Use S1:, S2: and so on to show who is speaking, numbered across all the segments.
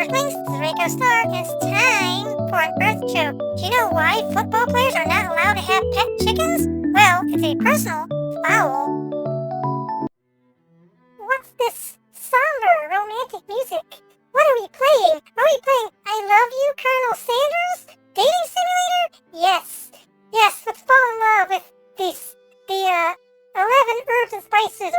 S1: Earthlings, this is Raiko Star, and it's time for an Earth joke. Do you know why football players are not allowed to have pet chickens? Well, it's a personal foul. What's this somber, romantic music? What are we playing? Are we playing I Love You, Colonel Sanders? Dating simulator? Yes. Yes, let's fall in love with the 11 herbs and spices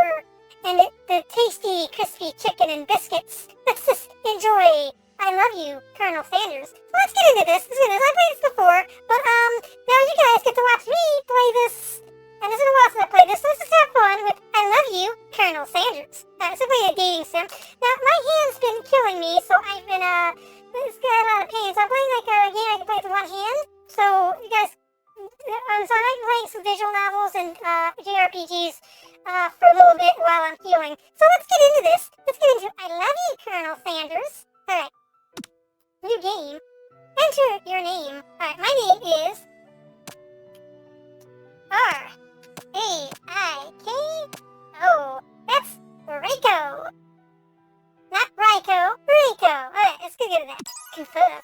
S1: and the tasty, crispy chicken and biscuits. Let's just enjoy I Love You, Colonel Sanders. So let's get into this. I played this before, but now you guys get to watch me play this. And it's been a while since I played this, so let's just have fun with I Love You, Colonel Sanders. It's simply a dating sim. Now, my hand's been killing me, so I've been, it's got a lot of pain. So I'm playing like a game I can play with one hand. So, you guys, so I'm playing some visual novels and JRPGs for a little bit while I'm healing. So let's get into this. Let's get into I Love You, Colonel Sanders. Alright. New game. Enter your name. Alright, my name is R-A-I-K-O. That's Raiko. Not Raiko. Raiko. Alright, let's get into that. Confirm.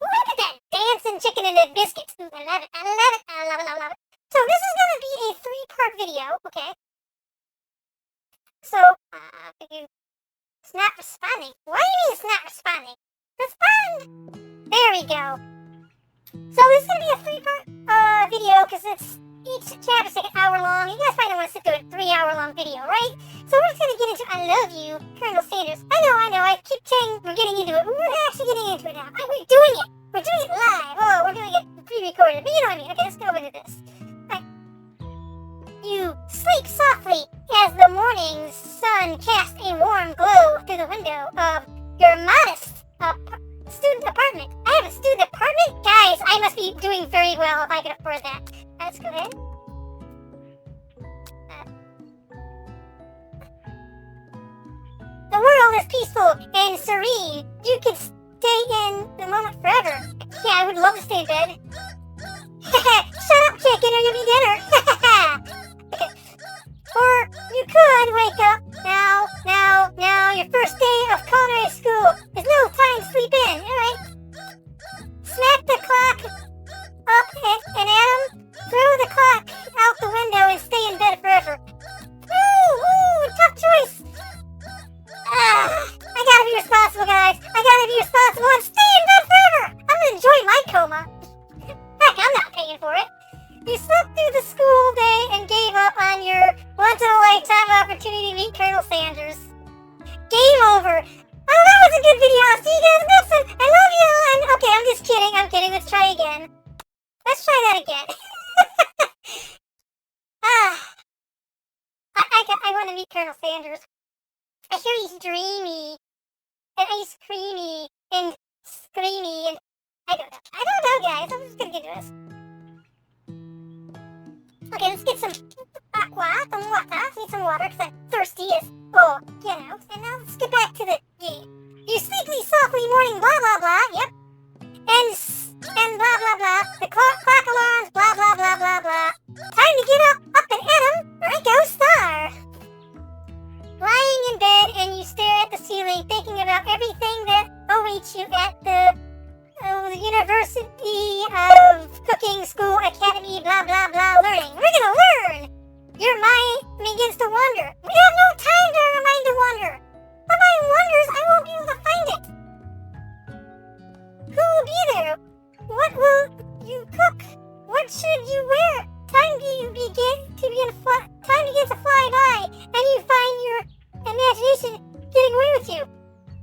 S1: Look at that dancing chicken and the biscuits. Ooh, I love it. I love it. I love it. I love it. So this is going to be a 3-part video, okay? So, it's not responding. What do you mean it's not responding? Respond! There we go. So this is going to be a 3-part video because each chapter is like an hour long. You guys probably don't want to sit through a 3-hour-long video, right? So we're just going to get into I Love You, Colonel Sanders. I know. I keep saying we're getting into it. We're actually getting into it now. We're doing it. We're doing it live. Oh, we're doing it pre-recorded. But you know what I mean. Okay, let's go into this. Right. You sleep softly as the morning sun casts a warm glow through the window of your modest student apartment. I have a student apartment? Guys, I must be doing very well if I can afford that. Let's go ahead. The world is peaceful and serene. You can stay in the moment forever. Yeah, I would love to stay in bed. Shut up, chicken, or you'll be dinner. Or you could wake up now, your first day of culinary school. There's no time to sleep in, alright? Snap the clock up and Adam, throw the clock out the window and stay in bed forever. Ooh, tough choice. I gotta be responsible, guys. I gotta be responsible and stay in bed forever. I'm gonna enjoy my coma. Heck, I'm not paying for it. You slept through the school day and gave up on your once-in-a-lifetime opportunity to meet Colonel Sanders. Game over. Oh, that was a good video. I'll see you guys next time. I love you. Okay, I'm just kidding. I'm kidding. Let's try again. Let's try that again. I want to meet Colonel Sanders. I hear he's dreamy and ice creamy and screamy and I don't know, guys. I'm just gonna get to this. Okay, let's get some water. Need some water because I'm thirsty as And now let's get back to the game. You sleepily, softly morning, blah blah blah. Yep. And blah blah blah. The clock alarms, blah blah blah blah blah. Time to get up and at 'em. Raiko Star. Lying in bed and you stare at the ceiling, thinking about everything that awaits you at the University of Cooking School Academy, blah blah blah, learning. We're gonna learn! Your mind begins to wander. We have no time for your mind to wander. If my mind wanders, I won't be able to find it. Who will be there? What will you cook? What should you wear? Time begins to fly by, and you find your imagination getting away with you.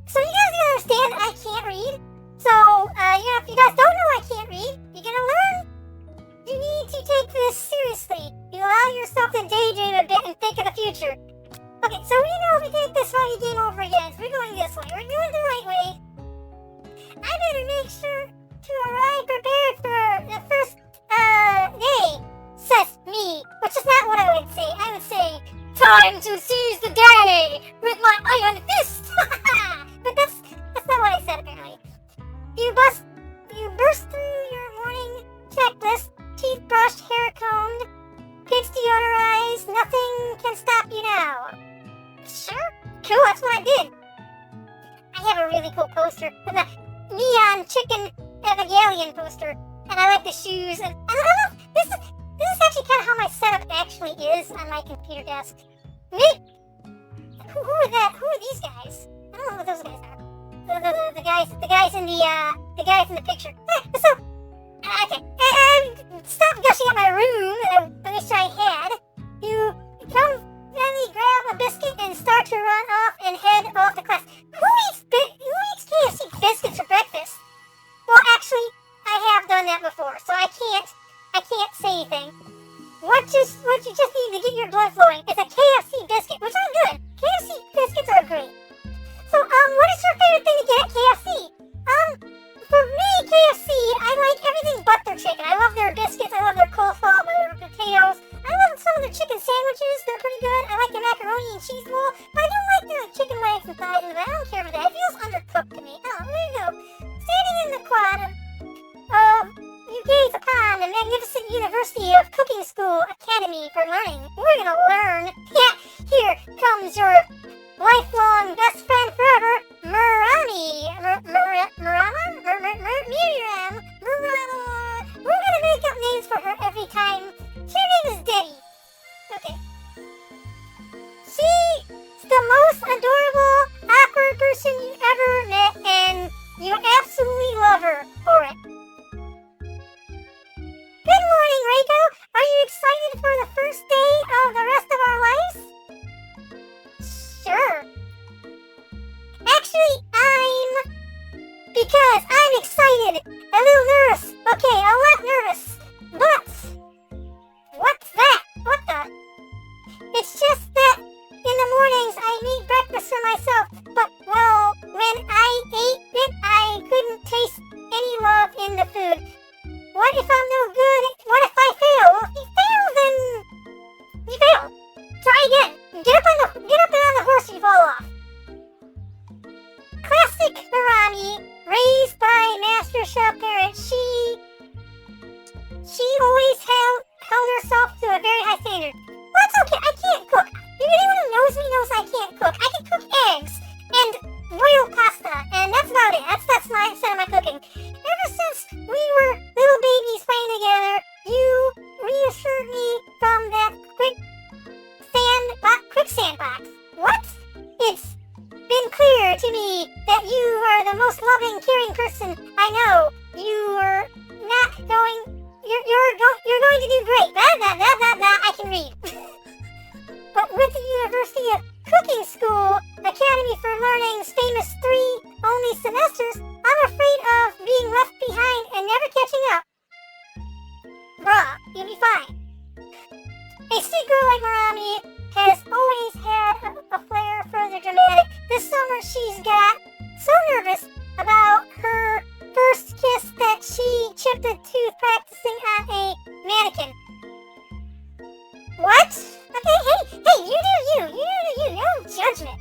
S1: So you guys gotta understand that I can't read. So, if you guys don't know I can't read, you're gonna learn. You need to take this seriously. You allow yourself to daydream a bit and think of the future. Okay, so we know if we take this funny game over again, so we're going this way. We're doing it the right way. I better make sure to arrive prepared for the first, day, says me. Which is not what I would say. I would say, time to seize the day with my iron fist. really cool poster with a neon chicken evangelion poster. And I like the shoes, and I love, this is actually kind of how my setup actually is on my computer desk. Maybe, who are these guys? I don't know what those guys are. The guys in the picture. So, okay, stop gushing at my room that I wish I had. You come finally grab a biscuit and start to run off and head off to class. Who eats KFC biscuits for breakfast? Well, actually, I have done that before, so I can't say anything. What you just need to get your blood flowing is a KFC biscuit, which are good. KFC biscuits are great. So, what is your favorite thing to get at KFC? For me, KFC, I like everything but their chicken. I love their biscuits, I love their coleslaw, their potatoes. I love some of their chicken sandwiches, they're pretty good. I like their macaroni and cheese bowl, but I don't like their chicken legs and thighs and that. I don't care for that. It feels undercooked to me. Oh, there you go. Standing in the quad you gaze upon the magnificent University of Cooking School Academy for Learning. We're gonna learn. Yeah, here comes your lifelong best friend forever, Miriam. We're gonna make up names for her every time. Her name is Debbie. Okay. She's the most adorable, awkward person you ever met, and you absolutely love her for it. Good morning, Raiko. Are you excited for the first day of the rest of our lives? Sure. Actually, because I'm excited, a little nervous. Okay, a lot nervous. But, what's that? What the? It's just that in the mornings I make breakfast for myself, but, well, when I ate it, I couldn't taste any love in the food. What if I'm no good? What if I fail? Well, if you fail, then you fail. Try again. Get up and on the horse you fall off. Classic Marami, raised by Master Chef parents, she always held herself to a very high standard. Well, that's okay. I can't cook. Anyone who knows me knows I can't cook. I can cook eggs and boil pasta, and that's about it. That's my extent of my cooking. Ever since we were little babies playing together, you reassured me from that quicksand box. What? It's been clear to me that you are the most loving, caring person I know. You're going to do great. I can read. But with the University of Cooking School Academy for Learning's famous 3 only semesters, I'm afraid of being left behind and never catching up. Bruh, you'll be fine. A sweet girl like Marami has always had a flair for the dramatic. This summer she's got so nervous about her first kiss that she chipped a tooth practicing on a mannequin. What? Okay, hey, you do you, no judgment.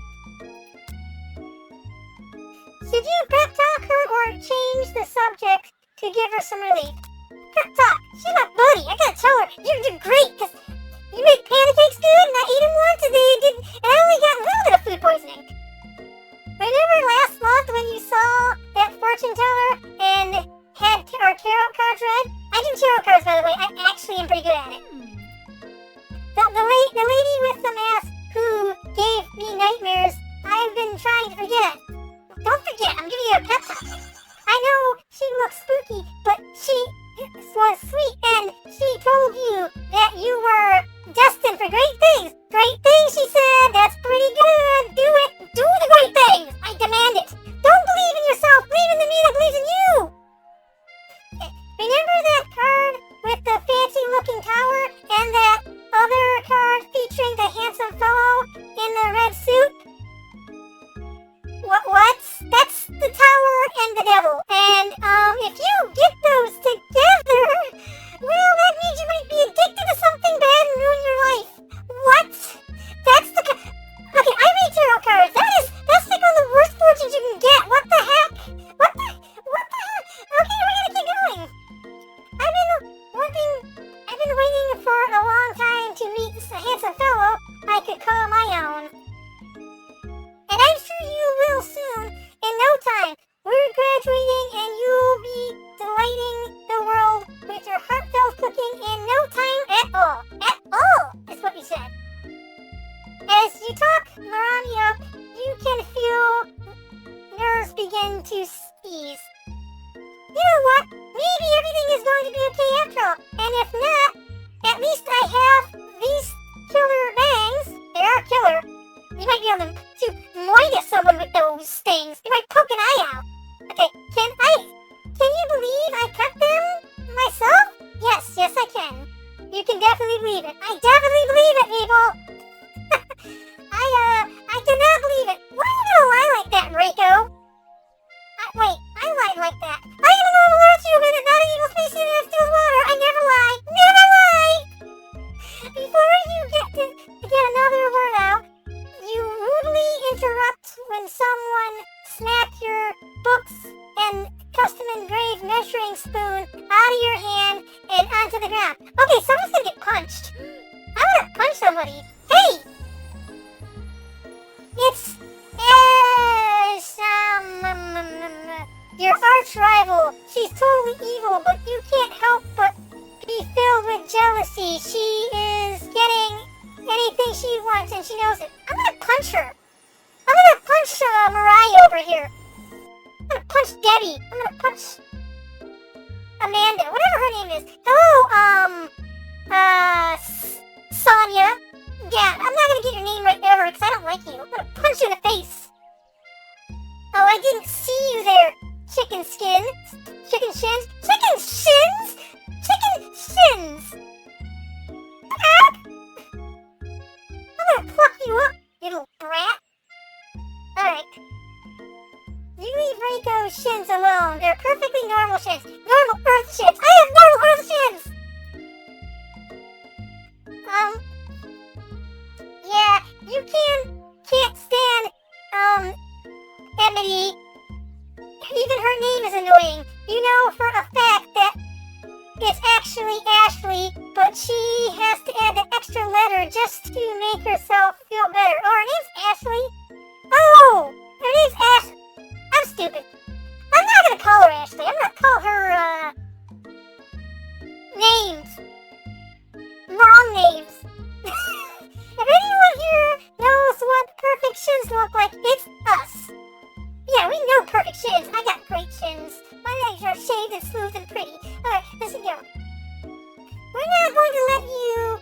S1: Should you pep talk her or change the subject to give her some relief? Pep talk, she's my buddy, I gotta tell her, you're doing great, cause you make pancakes good, and I ate them once, and I only got a little bit of food poisoning. Remember last month when you saw that fortune teller and had our tarot cards read? I do tarot cards, by the way, I actually am pretty good at it. The lady with the mask who gave me nightmares, I've been trying to forget. Don't forget, I'm giving you a pep talk. I know she looks spooky, but she was sweet, and she told you that you were destined for great things. Great things, she said. That's pretty good. Do it. Do the great things. I demand it. Don't believe in yourself. Believe in the me that believes in you. Remember that card with the fancy-looking tower and that other card featuring the handsome fellow in the red suit? What? That's the tower and the devil. And, if you get those together, well, that means you might be addicted to something bad and ruin your life. What? That's the... Okay, I read tarot cards. That's like one of the worst fortunes you can get. What the heck? What the heck? Okay, we're gonna keep going. I've been waiting for a long time to meet a handsome fellow I could call my own. And I'm sure you will soon. In no begin to sneeze. You know what? Maybe everything is going to be okay after all. And if not, at least I have these killer bangs. They are killer. You might be able to moid someone with those things. You might poke an eye out. Okay, can you believe I cut them myself? Yes, I can. You can definitely believe it. I definitely believe it, people. I cannot believe it. Why are you gonna lie like that, Raiko? I lied like that. I am a normal Vtuber and not an evil species that steals water. I never lie. Never lie! Before you get to get another word out, you rudely interrupt when someone snapped your books and custom engraved measuring spoon out of your hand and onto the ground. Okay, someone's gonna get punched. I'm gonna punch somebody. Hey! It's your arch rival. She's totally evil, but you can't help but be filled with jealousy. She is getting anything she wants and she knows it. I'm gonna punch her. I'm gonna punch Mariah over here. I'm gonna punch Debbie. I'm gonna punch Amanda, whatever her name is. Hello, Sonia. Yeah, I'm not gonna get your name right ever because I don't like you. I'm gonna punch you in the face. Oh, I didn't see you there, chicken skin. Chicken shins. Chicken shins? Chicken shins. Ah! I'm gonna pluck you up, you little brat. Alright. You leave Raiko's shins alone. They're perfectly normal shins. Normal Earth shins. I have normal Earth shins! Yeah, you can't stand, Emily. Even her name is annoying. You know for a fact that it's actually Ashley, but she has to add the extra letter just to make herself feel better. Oh, her name's Ashley? Oh, her name's Ash. I'm stupid. I'm not gonna call her Ashley. I'm gonna call her, names. Wrong names. If anyone here knows what perfect shins look like, it's us. Yeah, we know perfect shins. I got great shins. My legs are shaved and smooth and pretty. Alright, listen here. We're not going to let you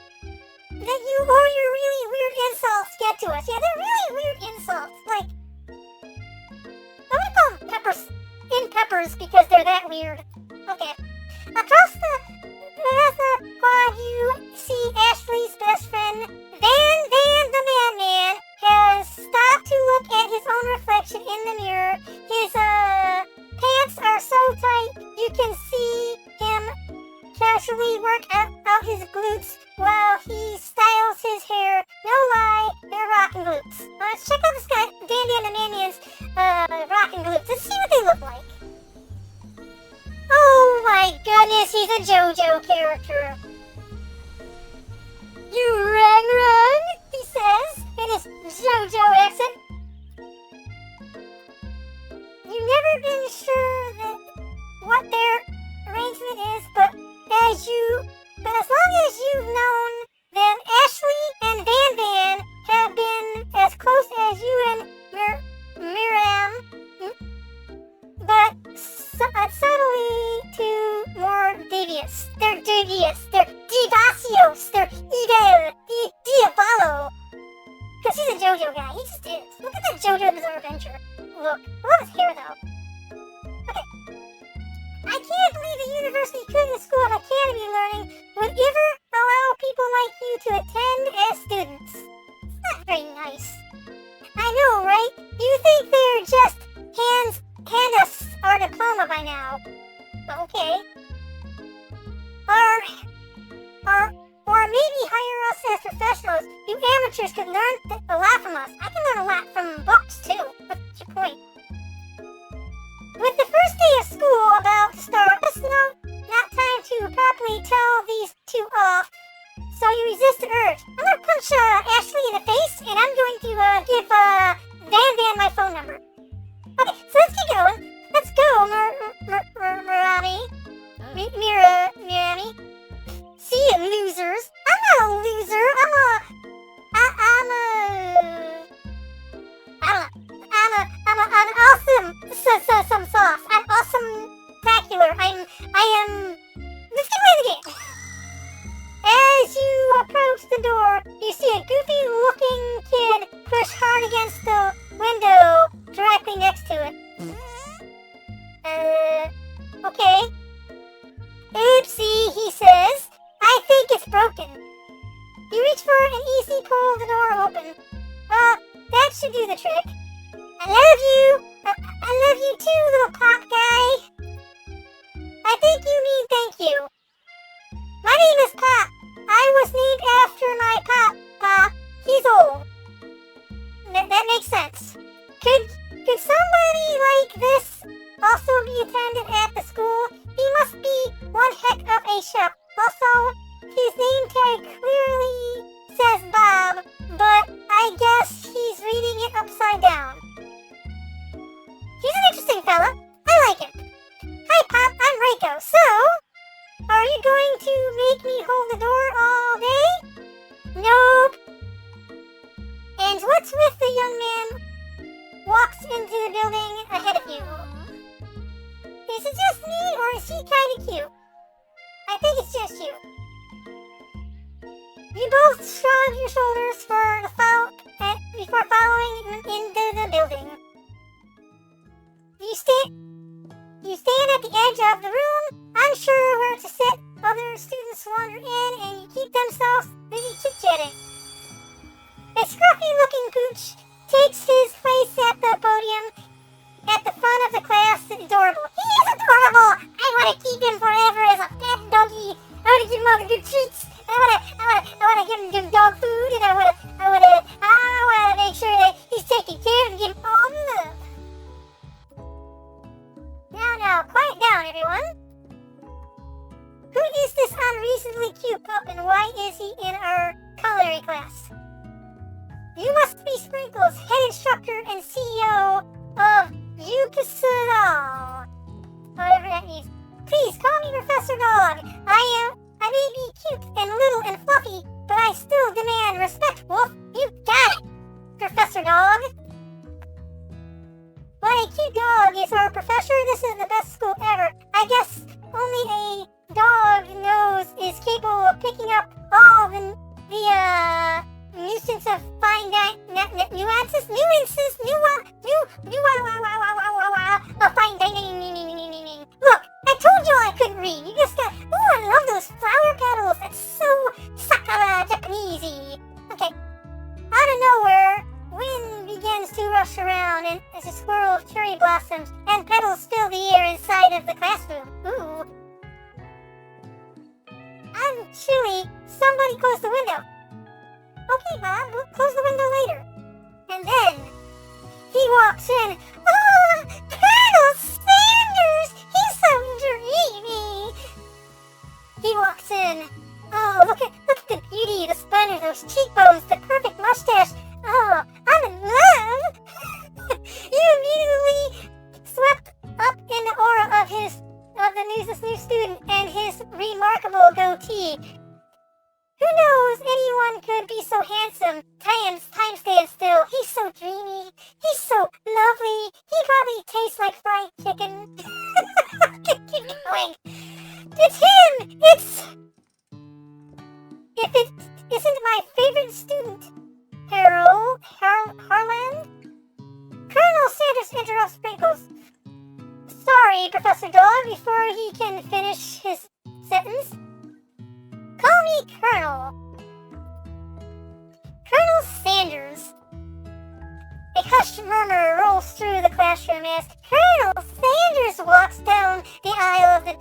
S1: or your really weird insults get to us. Yeah, they're really weird insults. Like, I'm gonna call them peppers because they're that weird. Okay. Across the quad, you see Ashley's best friend, Van the Man has stopped to look at his own reflection in the mirror. His pants are so tight you can see him casually work out his glutes while he styles his hair. No lie, they're rockin' glutes. Let's check out this guy, Dandy and the Manion's rockin' glutes. Let's see what they look like. Oh my goodness, he's a JoJo character. You run, he says, in his JoJo accent. You've never been sure that what their arrangement is, but as long as you've known them, Ashley and Van have been as close as you and Miriam, but subtly too more devious. They're devious. They're divacios. They're diabolo. Because he's a JoJo guy. He just is. Look at that JoJo Bizarre Adventure. Look. I love his hair, though. Okay. I can't believe the University Culinary School of Academy Learning would ever allow people like you to attend as students. It's not very nice. I know, right? You think they're just hand us our diploma by now. Okay. Or maybe hire us as professionals. You amateurs could learn a lot from us. I can learn a lot from books, too. What's your point? With the first day of school about to start, it's not time to properly tell these two off. So you resist the urge. I'm going to punch Ashley in the face, and I'm going to give Van my phone number. Okay, so let's keep going. Let's go, Mirami. Mirami. See you, losers. I'm not a loser. I'm an awesome Raiko, so, are you going to make me hold the door all day? Nope. And what's with the young man walks into the building ahead of you? Is it just me, or is he kinda cute? I think it's just you. You both shrug your shoulders before following into the building. You stand at the edge of the room, unsure where to sit. Other students wander in and you keep themselves busy chit-chatting. A scruffy-looking gooch takes his place at the podium at the front of the class. Adorable. He is adorable! I want to keep him forever as a pet doggy. I want to give him all the good treats. I want to give him dog food, and I want to make sure that he's taken care of and give him all the love. Now, quiet down, everyone. Who is this unreasonably cute pup, and why is he in our culinary class? You must be Sprinkles, head instructor and CEO of Vtuber, whatever that means. Please call me Professor Dog. I may be cute and little and fluffy, but I still demand respect, Wolf. You got it, Professor Dog. What a cute dog is our professor. This is the best school ever. I guess only a dog nose is capable of picking up all the nuisance of fine nuances of fine dining. Look, I told you I couldn't read. You just got. Ooh, I love those flower petals. That's so sakura Japanesey. Okay. Out of nowhere, wind begins to rush around, and as a swirl of cherry blossoms and petals fill the air inside of the classroom. Ooh. I'm chilly. Somebody close the window. Okay, Bob, we'll close the window later. And then he walks in. Oh, Colonel Sanders! He's so dreamy. He walks in. Oh, look at the beauty, the splendor, those cheekbones, the perfect mustache. Oh, I'm in love. You immediately swept up in the aura of this new student and his remarkable goatee. Who knows, anyone could be so handsome. Time stands still. He's so dreamy. He's so lovely. He probably tastes like fried chicken. Keep going. It's him! If it isn't my favorite student, Harlan? Colonel Sanders interrupts Sprinkles. Sorry, Professor Dog, before he can finish his sentence. Call me Colonel. Colonel Sanders. A hushed murmur rolls through the classroom as Colonel Sanders walks down the aisle of the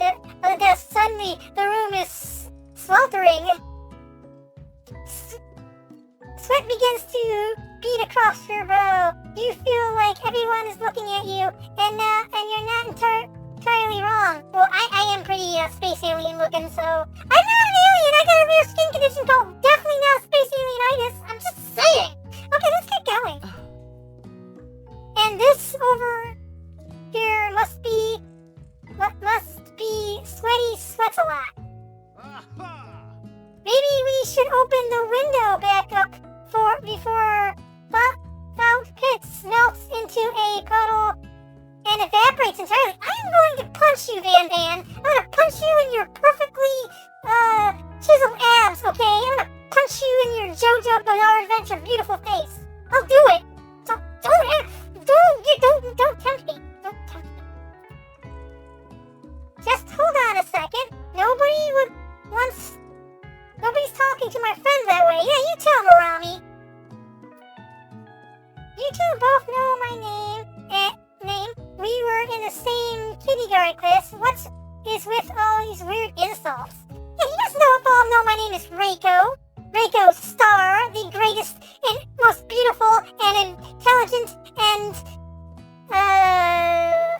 S1: desk. Suddenly, the room is sweltering. Sweat begins to beat across your brow. You feel like everyone is looking at you, and you're not entirely wrong. Well, I am pretty space alien looking, so I'm not an alien. I got a rare skin condition called definitely not space alienitis. I'm just saying. Okay, let's get going. And this over here must be sweaty sweats a lot. Maybe we should open the window back up before Fount Pits melts into a puddle and evaporates entirely. I'm going to punch you, Van Van. I'm going to punch you in your perfectly chiseled abs, okay? I'm going to punch you in your JoJo Bizarre Adventure beautiful face. I'll do it. So don't tempt me. Don't tempt me. Just hold on a second. Nobody's talking to my friend that way. Yeah, you tell Marami. You two both know my name. We were in the same kindergarten class. What is with all these weird insults? Yeah, you guys know my name is Raiko Star, the greatest and most beautiful and intelligent and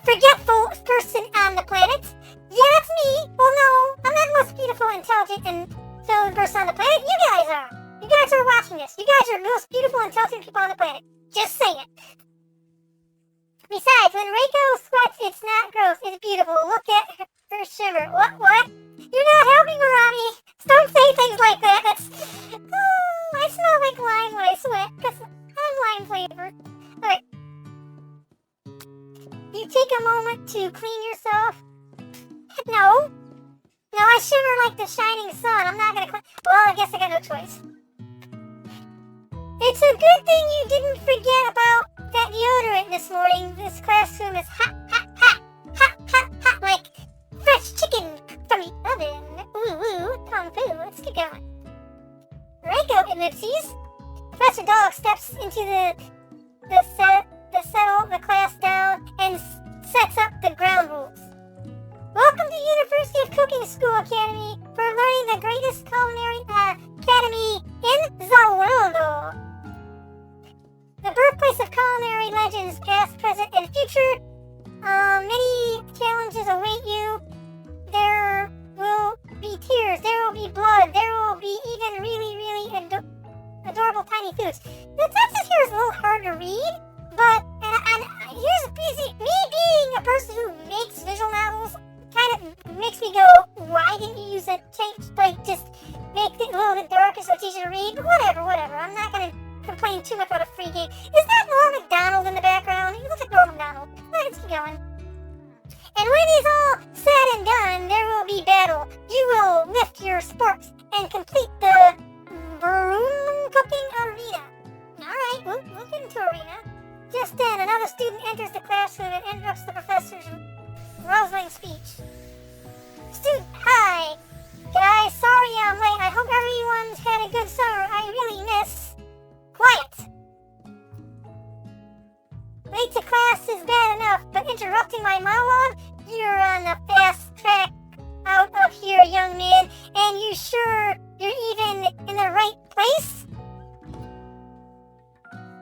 S1: forgetful person on the planet. Yeah, that's me. Well, no, I'm not the most beautiful, intelligent, and intelligent person on the planet. You guys are. You guys are watching this. You guys are the most beautiful, intelligent people on the planet. Just saying. Besides, when Raiko sweats, it's not gross. It's beautiful. Look at her first shiver. What? You're not helping, Rami. Don't say things like that. I smell like lime when I sweat, because I'm lime flavored. Alright. You take a moment to clean yourself. No, I shiver like the shining sun. I'm not gonna clean. Well, I guess I got no choice. It's a good thing you didn't forget about that deodorant this morning. This classroom is hot, like fresh chicken from the oven. Woo, kung fu. Let's keep going. Raiko, ellipses. Professor Dog steps into settle the class down and sets up the ground rules. Welcome to University of Cooking School Academy for learning the greatest culinary academy in the world. The birthplace of culinary legends, past, present, and future. Many challenges await you. There will be tears. There will be blood. There will be even really adorable tiny foods. The text here is a little hard to read, but and here's a piece. Me being a person who makes visual novels kind of makes me go, why didn't you use a tape plate? Just make it a little bit darker so it's easier to read. But whatever. I'm not gonna complain too much about a free game. Is that Norm Macdonald in the background? He looks like Norm Macdonald. Let's keep going. And when it's all said and done, there will be battle. You will lift your sporks and complete the broom cooking arena. Alright, we'll get into arena. Just then, another student enters the classroom and interrupts the professor's rustling speech. Student, hi. Guys, sorry I'm late. I hope everyone's had a good summer. I really miss... Quiet. Late to class is bad enough, but interrupting my monologue? You're on the fast track out of here, young man. And you sure you're even in the right place?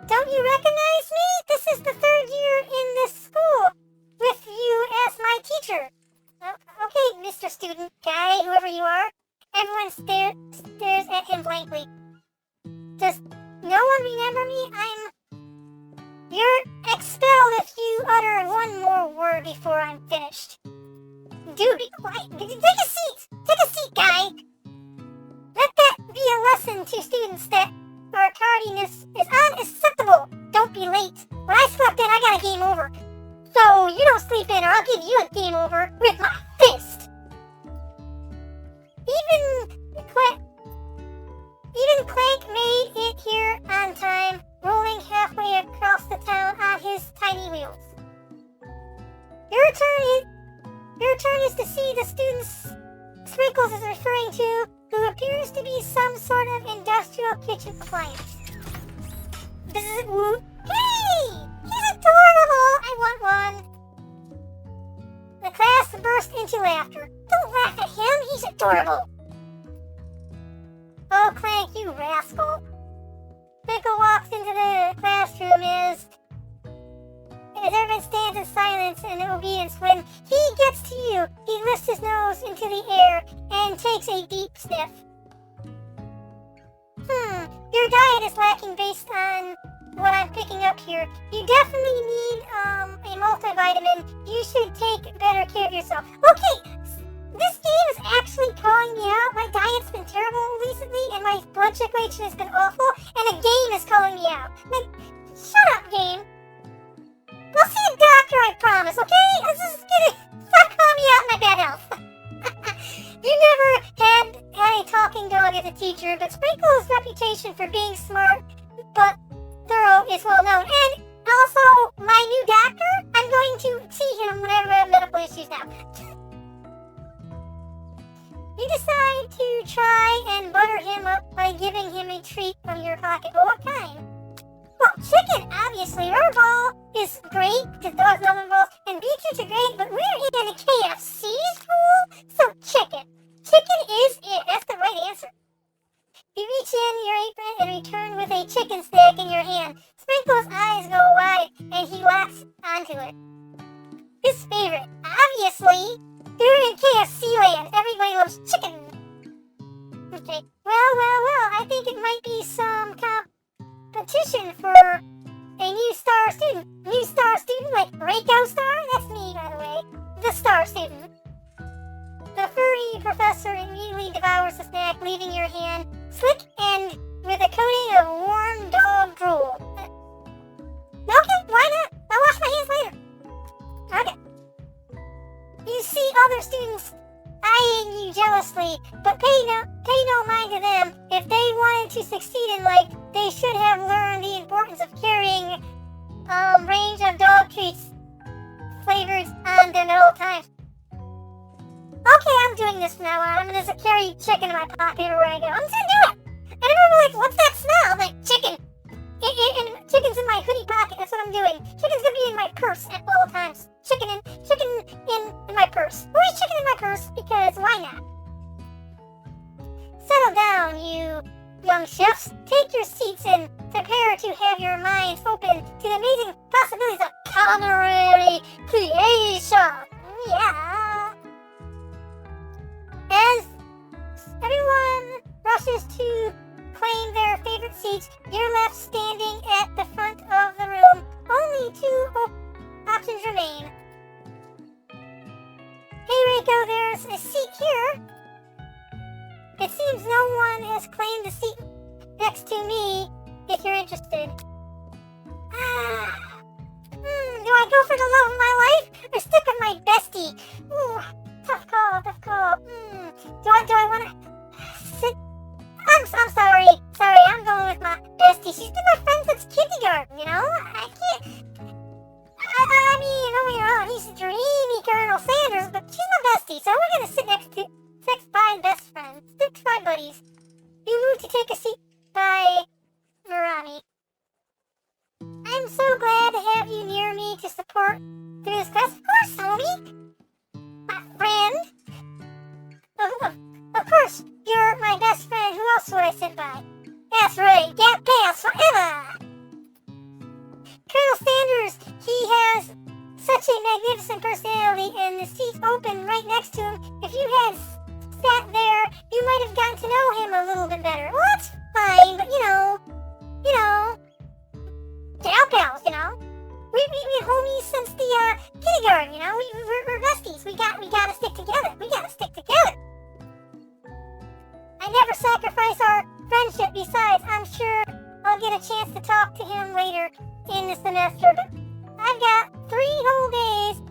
S1: Don't you recognize me? This is the third year in this school with you as my teacher. Okay, Mr. Student Guy, whoever you are. Everyone stares at him blankly. Does no one remember me? You're expelled if you utter one more word before I'm finished. Do be quiet. Take a seat. Take a seat, guy. Let that be a lesson to students that our tardiness is unacceptable. Don't be late. When I slept in, I got a game over. So you don't sleep in or I'll give you a game over with my fist. Even Clank made it here on time, rolling halfway across the town on his tiny wheels. Your turn is to see the students Sprinkles is referring to, who appears to be some sort of industrial kitchen appliance. Hey! He's adorable! I want one! The class burst into laughter. Don't laugh at him, he's adorable! Oh, Clank, you rascal. Sprinkle walks into the classroom as everyone stands in silence and obedience. When he gets to you, he lifts his nose into the air and takes a deep sniff. Your diet is lacking based on what I'm picking up here. You definitely need a multivitamin. You should take better care of yourself. Okay, this game is actually calling me out. My diet's been terrible recently and my blood circulation has been awful, and a game is calling me out. Like, shut up, game. We'll see a doctor, I promise, okay? Let's just get it. Stop calling me out in my bad health. You never had a talking dog as a teacher, but Sprinkle's reputation for being smart but thorough is well known. And also, my new doctor, I'm going to see him whenever I have medical issues now. You decide to try and butter him up by giving him a treat from your pocket. Well, what kind? Well, chicken, obviously. Our ball is great, because dogs love them balls, and beetroots are great, but we're in a KFC school, so chicken. Chicken is it. That's the right answer. You reach in your apron and return with a chicken snack in your hand. Sprinkle's eyes go wide, and he locks onto it. His favorite. Obviously, you're in KFC land. Everybody loves chicken. Okay. Well. I think it might be some competition for a new star student. New star student like Raiko Star? That's me, by the way. The star student. The furry professor immediately devours the snack, leaving your hand slick and with a coating of warm dog drool. Okay, why not? I'll wash my hands later. Okay. You see other students eyeing you jealously, but pay no mind to them. If they wanted to succeed in life, they should have learned the importance of carrying range of dog treats flavors on them at all times. Okay, I'm doing this from now on. I'm gonna carry chicken in my pocket everywhere I go. I'm just gonna do it. And everyone like, what's that smell? I'm like, chicken. And chicken's in my hoodie pocket. That's what I'm doing. Chicken's gonna be in my purse at all times. Chicken in my purse. Always chicken in my purse because why not? Settle down, you young chefs. Take your seats and prepare to have your minds open to the amazing possibilities of culinary creation. Yeah. As everyone rushes to claim their favorite seats, you're left standing at the front of the room. Only two options remain. Hey Raiko, there's a seat here. It seems no one has claimed the seat next to me, if you're interested. Do I go for the love of my life, or stick with my bestie? Ooh, tough call. Do I want to sit? I'm sorry, I'm going with my bestie. She's been my friend since kindergarten, you know? I can't... I mean, don't get me wrong, he's a dreamy Colonel Sanders, but she's my bestie, so we're gonna sit next by best friends, next by buddies. You move to take a seat by Marami. I'm so glad to have you near me to support through this class. Of course, homie! My friend! Of course, you're my best friend. Who else would I sit by? That's right, Gap Pass forever! Colonel Sanders, he has such a magnificent personality, and the seat's open right next to him. If you had sat there, you might have gotten to know him a little bit better. Well, that's fine, but you know, gal pals, you know. We've been homies since the kindergarten, you know. We're besties. We gotta stick together. I never sacrifice our friendship. Besides, I'm sure I'll get a chance to talk to him later in the semester. But I've got 3 whole days.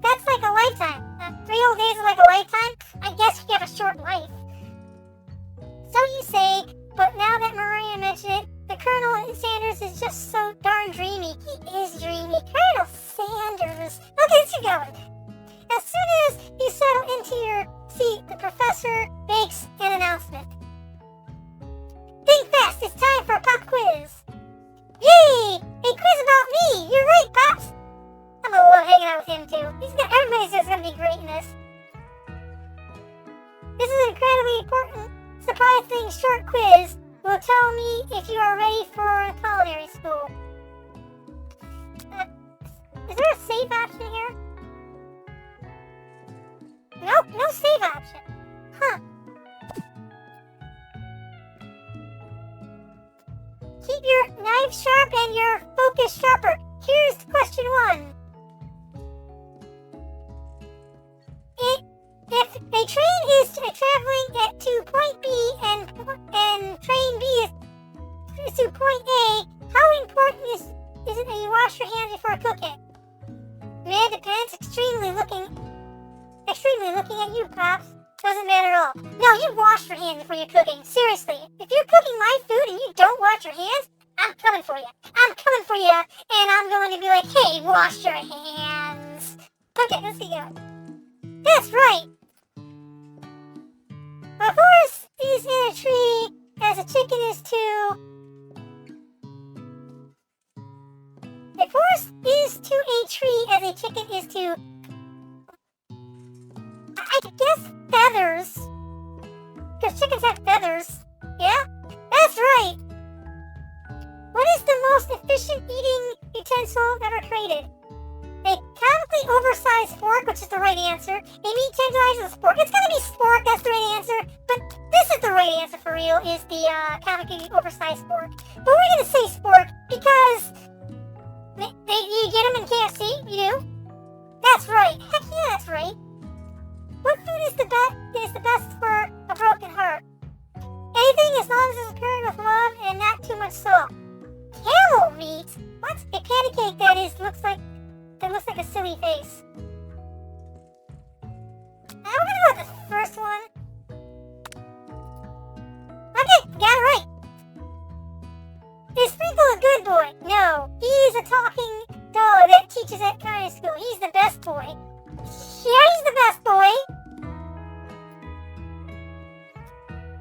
S1: That's like a lifetime. 3 whole days is like a lifetime. I guess you have a short life. So you say, but now that Maria mentioned it, the Colonel Sanders is just so darn dreamy. He is dreamy. Colonel Sanders. Okay, let's keep going. As soon as you settle into your seat, the professor makes an announcement. Think fast, it's time for a pop quiz. Yay! A quiz about me! You're right, Pops! I'm gonna love hanging out with him too. Everybody's just gonna be great in this. This is an incredibly important, surprising short quiz. Will tell me if you are ready for culinary school. Is there a save option here? Nope, no save option. Huh. Keep your knife sharp and your focus sharper. Here's question 1. If a train is traveling to point B and train B is to point A, how important is it that you wash your hands before cooking? Man, depends. Extremely looking at you, Pops. Doesn't matter at all. No, you wash your hands before you're cooking. Seriously. If you're cooking my food and you don't wash your hands, I'm coming for you. And I'm going to be like, hey, wash your hands. Okay, let's keep going. That's right. A horse is in a tree as a chicken is too. A horse is to a tree as a chicken is to. I guess feathers. Because chickens have feathers. Yeah? That's right. What is the most efficient eating utensil ever created? A comically oversized fork, which is the right answer. A meat tenderizer is a spork. It's gonna be spork, that's the right answer. But this is the right answer for real, is the comically oversized fork. But we're gonna say spork because you get them in KFC, you do? That's right. Heck yeah, that's right. looks like a silly face. I'm gonna go with the first one. Okay, got it right. Is Sprinkle a good boy? No, he's a talking dog that teaches at Culinary school. He's the best boy. Yeah, he's the best boy.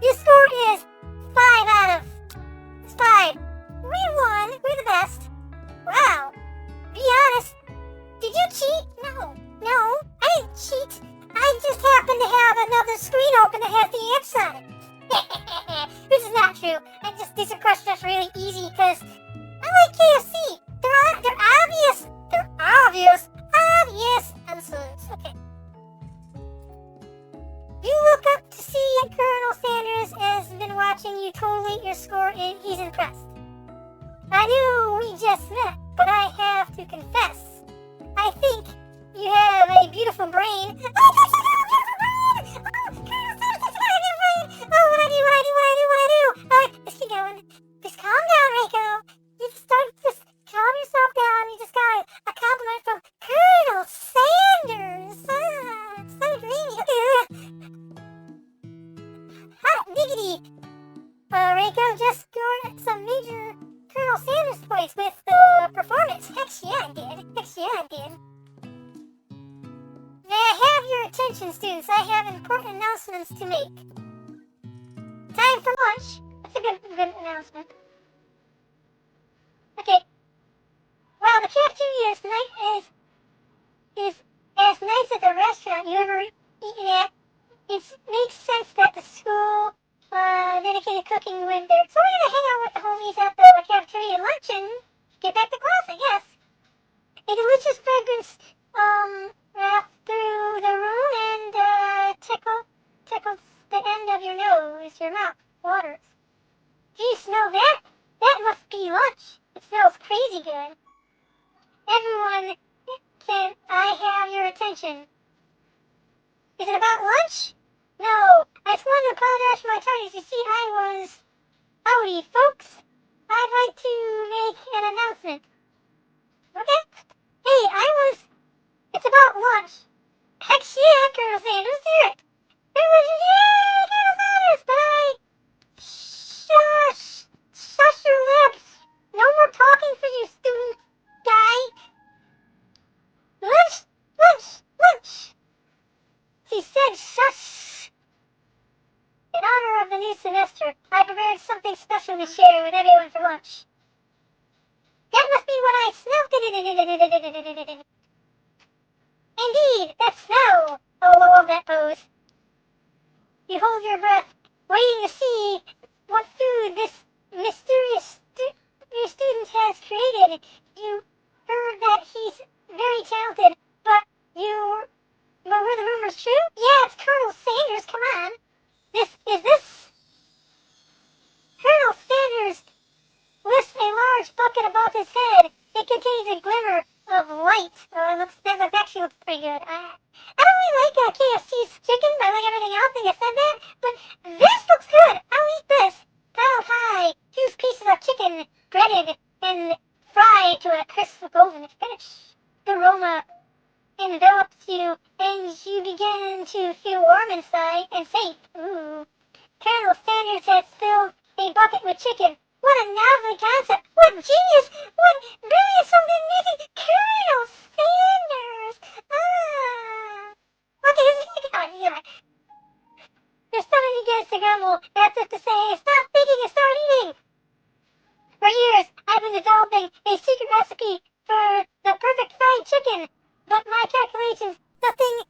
S1: Your score is 5 out of 5. We won. We're the best. Wow. Be honest. Did you cheat? No, I didn't cheat. I just happened to have another screen open that has the X on it. This is not true. These are questions really easy because I like KFC. They're obvious. They're obvious answers. Okay. You look up to see Colonel Sanders has been watching you collate your score and he's impressed. I knew we just met, but I have to confess. I think you have a beautiful brain. Let's keep going. Just calm down, Raiko. Just calm yourself down. You just got a compliment from Colonel Sanders. So dreamy. Hot diggity. Raiko just scored some major Colonel Sanders points with the performance. Heck yeah, I did. May I have your attention, students? I have important announcements to make. Time for lunch. That's a good announcement. Okay. Well, the cafeteria is as nice as a restaurant you ever eaten at. It makes sense that the school dedicated cooking went there. So we're gonna hang out with the homies at the cafeteria at lunch and get back to class, I guess. A delicious fragrance wrapped through the room and tickles the end of your nose, your mouth waters. Do you smell that? That must be lunch. It smells crazy good. Everyone, can I have your attention? Is it about lunch? No, I just wanted to apologize for my tardiness. You see, howdy, folks. I'd like to make an announcement. Okay? Hey, it's about lunch. Heck yeah, Colonel Sanders, do it. Yeah, Colonel Sanders, but shush your lips. No more talking for you, student guy. Lunch. He said shush. In honor of the new semester, I prepared something special to share with everyone for lunch. That must be what I smelled. Indeed, that's snow. Oh, I love that pose. You hold your breath, waiting to see what food this mysterious student has created. You heard that he's very talented, but were the rumors true? Yeah, it's Colonel Sanders, come on. This Colonel Sanders lifts a large bucket above his head. It contains a glimmer of light. That actually looks pretty good. I don't really like KFC's chicken, but I like everything else. I think I said that. But this looks good. I'll eat this. Piled high, 2 pieces of chicken, breaded and fried to a crisp golden finish. The aroma envelops you, and you begin to feel warm inside and safe. Ooh. Colonel Sanders has filled a bucket with chicken. What a novel concept! What genius! What brilliant something amazing! Colonel Sanders! Okay, this is good. There's so many guests to grumble. That's it to say, stop thinking and start eating! For years, I've been developing a secret recipe for the perfect fried chicken. But my calculations, nothing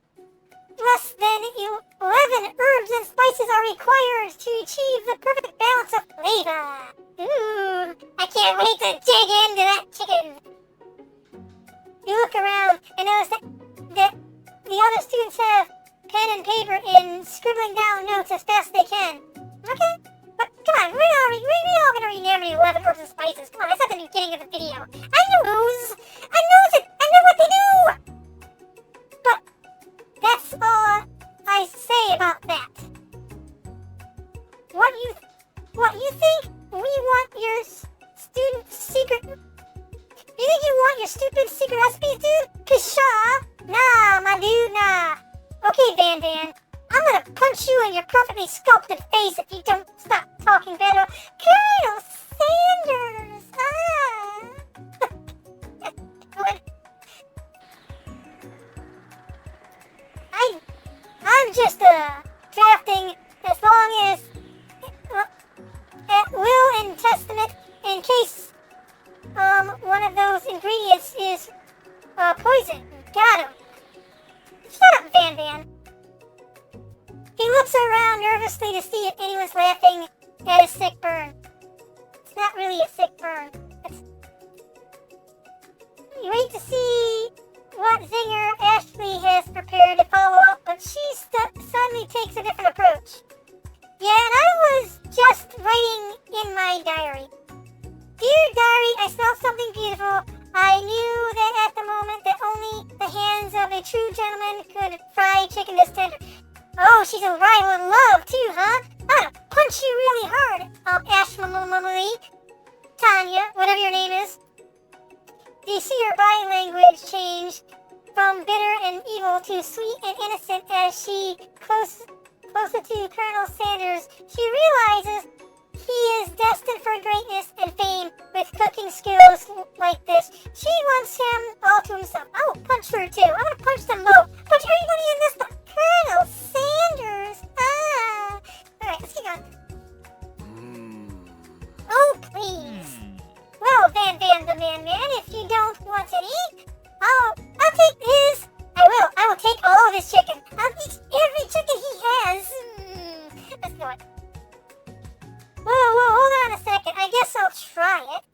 S1: less than 11 herbs and spices are required to achieve the perfect balance of flavor. Ooh, I can't wait to dig into that chicken. You look around and notice that the other students have pen and paper and scribbling down notes as fast as they can. Okay, but come Pshaw! Nah, my dude, nah. Okay, Van Van. I'm gonna punch you in your perfectly sculpted face if you don't stop talking better. Colonel Sanders! Good. I'm just, drafting as long as, at will and testament in case, one of those ingredients is, poison. Got him. Shut up, Van Van. He looks around nervously to see if anyone's laughing at his sick burn. It's not really a sick burn. You wait to see what zinger Ashley has prepared to follow up, but she suddenly takes a different approach. Yeah, and I was just writing in my diary. Dear diary, I smelled something beautiful. I knew that at the moment that only the hands of a true gentleman could fry chicken this tender. Oh, she's a rival in love too, huh? I'm gonna punch you really hard, Ashley, Tanya, whatever your name is. Do you see her body language change from bitter and evil to sweet and innocent as she closer to Colonel Sanders? She realizes he is destined for greatness and fame with cooking skills like this. She wants him all to himself. I will punch her too. I'm gonna punch them both. Punch everybody in this. Colonel Sanders. Alright, let's keep going. Oh, please. Well, Van Van the Man, if you don't want to eat, I'll take his. I will take all of his chicken. I'll eat every chicken he has. Let's go. Whoa, hold on a second. I guess I'll try it.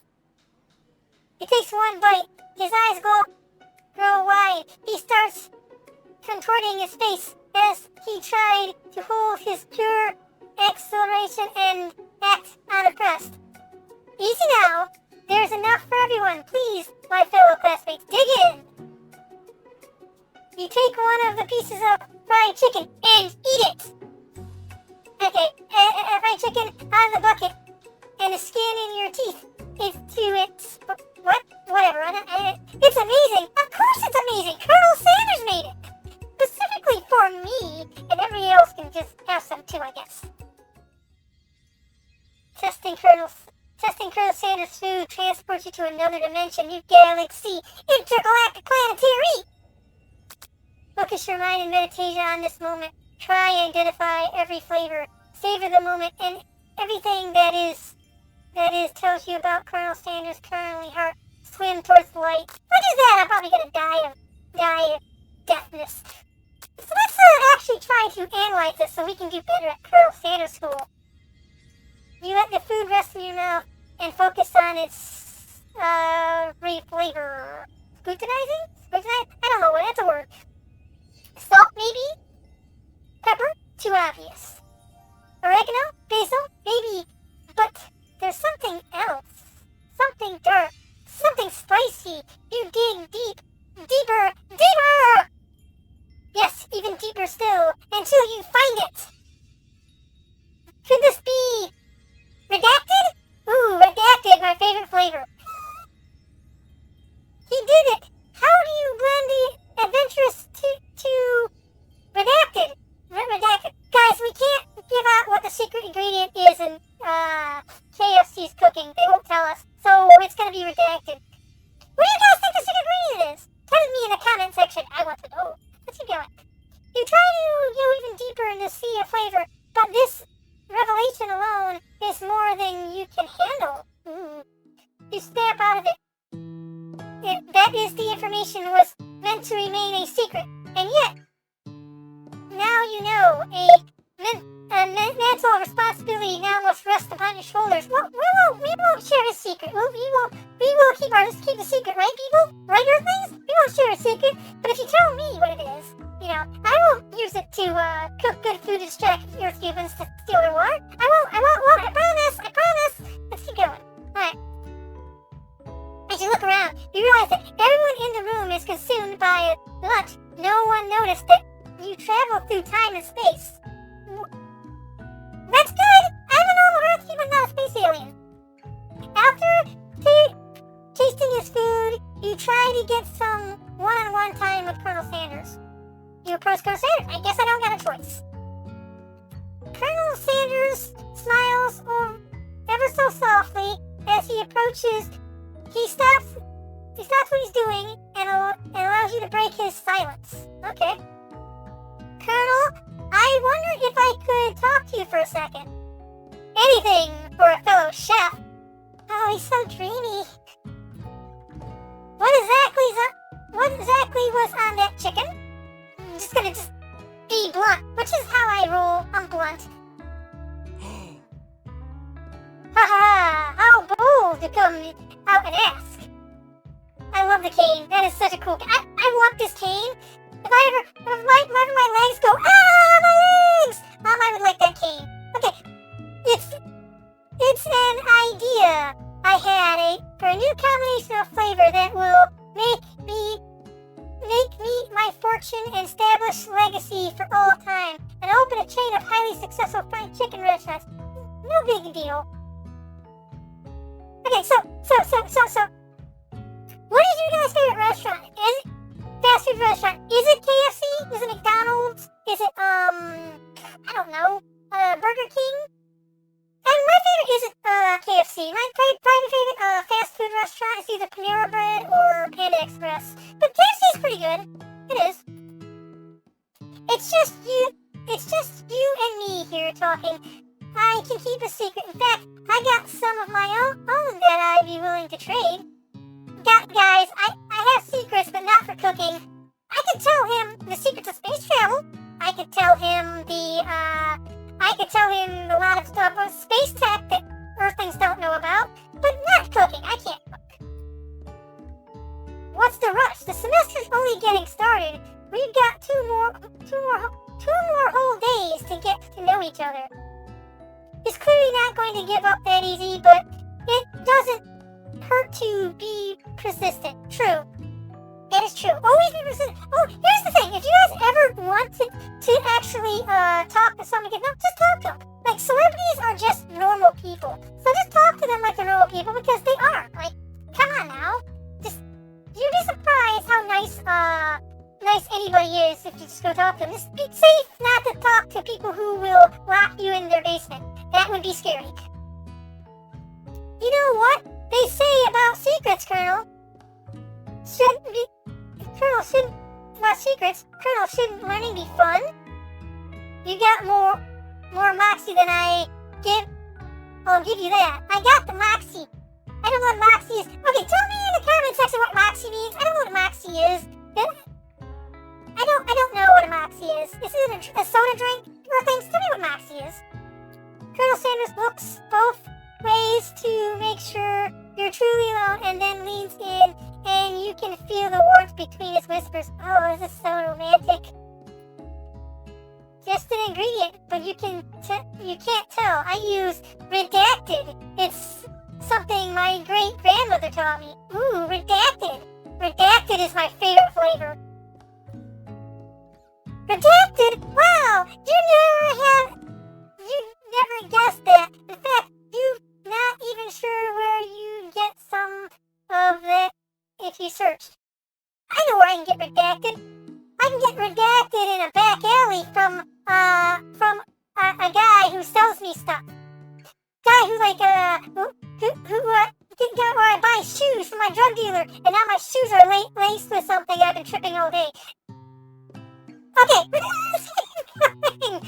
S1: He takes one bite. His eyes grow wide. He starts contorting his face as he tried to hold his pure exhilaration and act unimpressed. Easy now. There's enough for everyone. Please, my fellow classmates, dig in. You take one of the pieces of fried chicken and eat it. Okay, fried chicken out of the bucket and the skin in your teeth is to its... What? Whatever. It's amazing. Of course it's amazing. Colonel Sanders made it. Specifically for me, and everybody else can just have some too, I guess. Testing Colonel Sanders' food transports you to another dimension, new galaxy, intergalactic planetary. Focus your mind in meditation on this moment. Try and identify every flavor. Savor the moment and everything that is tells you about Colonel Sanders' currently heart. Swim towards the light. What is that? I'm probably gonna die of deafness. So let's actually try to analyze this so we can do better at Colonel Sanders School. You let the food rest in your mouth and focus on its flavor. Scrutinizing? I don't know what that's a word. Salt, maybe? Pepper? Too obvious. Oregano? Basil? Maybe. But there's something else. Something dark. Something spicy. You dig deep. Deeper. Deeper! Yes, even deeper still. Until you find it. Could this be... redacted? Ooh, redacted, my favorite flavor. He did it. How do you blend the adventurous to redacted? Redacted. Guys, we can't give out what the secret ingredient is in KFC's cooking. They won't tell us. So it's going to be redacted. What do you guys think the secret ingredient is? Tell me in the comment section. I want to know. Let's keep going. You try to go even deeper in the sea of flavor, but this revelation alone is more than you can handle. You snap out of it. That is, the information was meant to remain a secret, and yet, now you know, a mental responsibility now must rest upon your shoulders. We won't share a secret. We will keep the secret, right, people? Right, Earthlings? We won't share a secret. But if you tell me what it is, I won't use it to cook good food to distract Earth humans to steal their water. I won't. I promise. Let's keep going. All right. As you look around, you realize that everyone in the room is consumed by lunch. No one noticed that you travel through time and space. That's good! I'm a normal Earth human, not a space alien. After tasting his food, you try to get some one-on-one time with Colonel Sanders. You approach Colonel Sanders. I guess I don't got a choice. Colonel Sanders smiles ever so softly as he approaches. He stops what he's doing and allows you to break his silence. Okay. Colonel, I wonder if I could talk to you for a second. Anything for a fellow chef. Oh, he's so dreamy. What exactly was on that chicken? I'm just gonna be blunt, which is how I roll. I'm blunt. Haha, how bold to come out and ask. I love the cane. That is such a cool cane. I want this cane. If my legs go, my legs! I would like that cane. Okay, it's an idea I had for a new combination of flavor that will make me my fortune and establish legacy for all time, and open a chain of highly successful fried chicken restaurants. No big deal. Okay, so, what is your guys' favorite restaurant? Is it fast food restaurant? Is it KFC? Is it McDonald's? Is it, I don't know, Burger King? And my favorite isn't, KFC. My private favorite, fast food restaurant is either Panera Bread or Panda Express. But KFC is pretty good. It is. It's just you and me here talking. I can keep a secret. In fact, I got some of my own that I'd be willing to trade. Guys, I have secrets, but not for cooking. I could tell him the secrets of space travel. I could tell him a lot of stuff about space tech that Earthlings don't know about, but not cooking. I can't cook. What's the rush? The semester's only getting started. We've got two more whole days to get to know each other. He's clearly not going to give up that easy, but it doesn't hurt to be persistent. True. That is true. Always be persistent. Oh, here's the thing. If you guys ever wanted to actually talk to someone again, no, just talk to them. Like, celebrities are just normal people. So just talk to them like they're normal people, because they are. Like, come on now. You'd be surprised how nice anybody is if you just go talk to them. Just be safe not to talk to people who will lock you in their basement. That would be scary. You know what they say about secrets, Colonel? Colonel, shouldn't learning be fun? You got more moxie than I give. I'll give you that. I got the moxie. I don't know what moxie is. Okay, tell me in the comment section what moxie means. I don't know what moxie is. I don't know what a moxie is. Is it a soda drink? Or things? Tell me what moxie is. Colonel Sanders looks both ways to make sure you're truly alone, and then leans in, and you can feel the warmth between his whispers. Oh, this is so romantic. Just an ingredient, but you can't tell. I use redacted. It's something my great-grandmother taught me. Ooh, redacted. Redacted is my favorite flavor. Redacted? Wow! You never guessed that. In fact, you're not even sure where you get some of that if you searched. I know where I can get redacted. I can get redacted in a back alley from a guy who sells me stuff. Guy who where I buy shoes from my drug dealer, and now my shoes are laced with something I've been tripping all day. Okay, and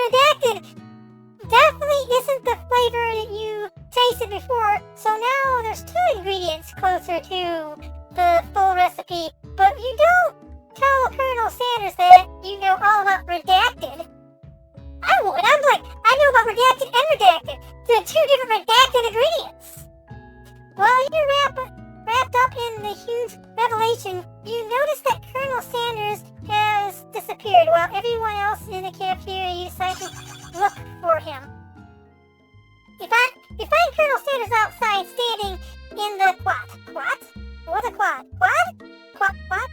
S1: redacted definitely isn't the flavor that you tasted before, so now there's 2 ingredients closer to the full recipe, but you don't tell Colonel Sanders that you know all about redacted. I would. I'm like, I know about redacted and redacted. They're 2 different redacted ingredients. While you're wrapped up in the huge revelation, you notice that Colonel Sanders has disappeared while everyone else in the cafeteria decides to look for him. You find Colonel Sanders outside standing in the quad. Quad? What's a quad? Quad? Quack? Quack?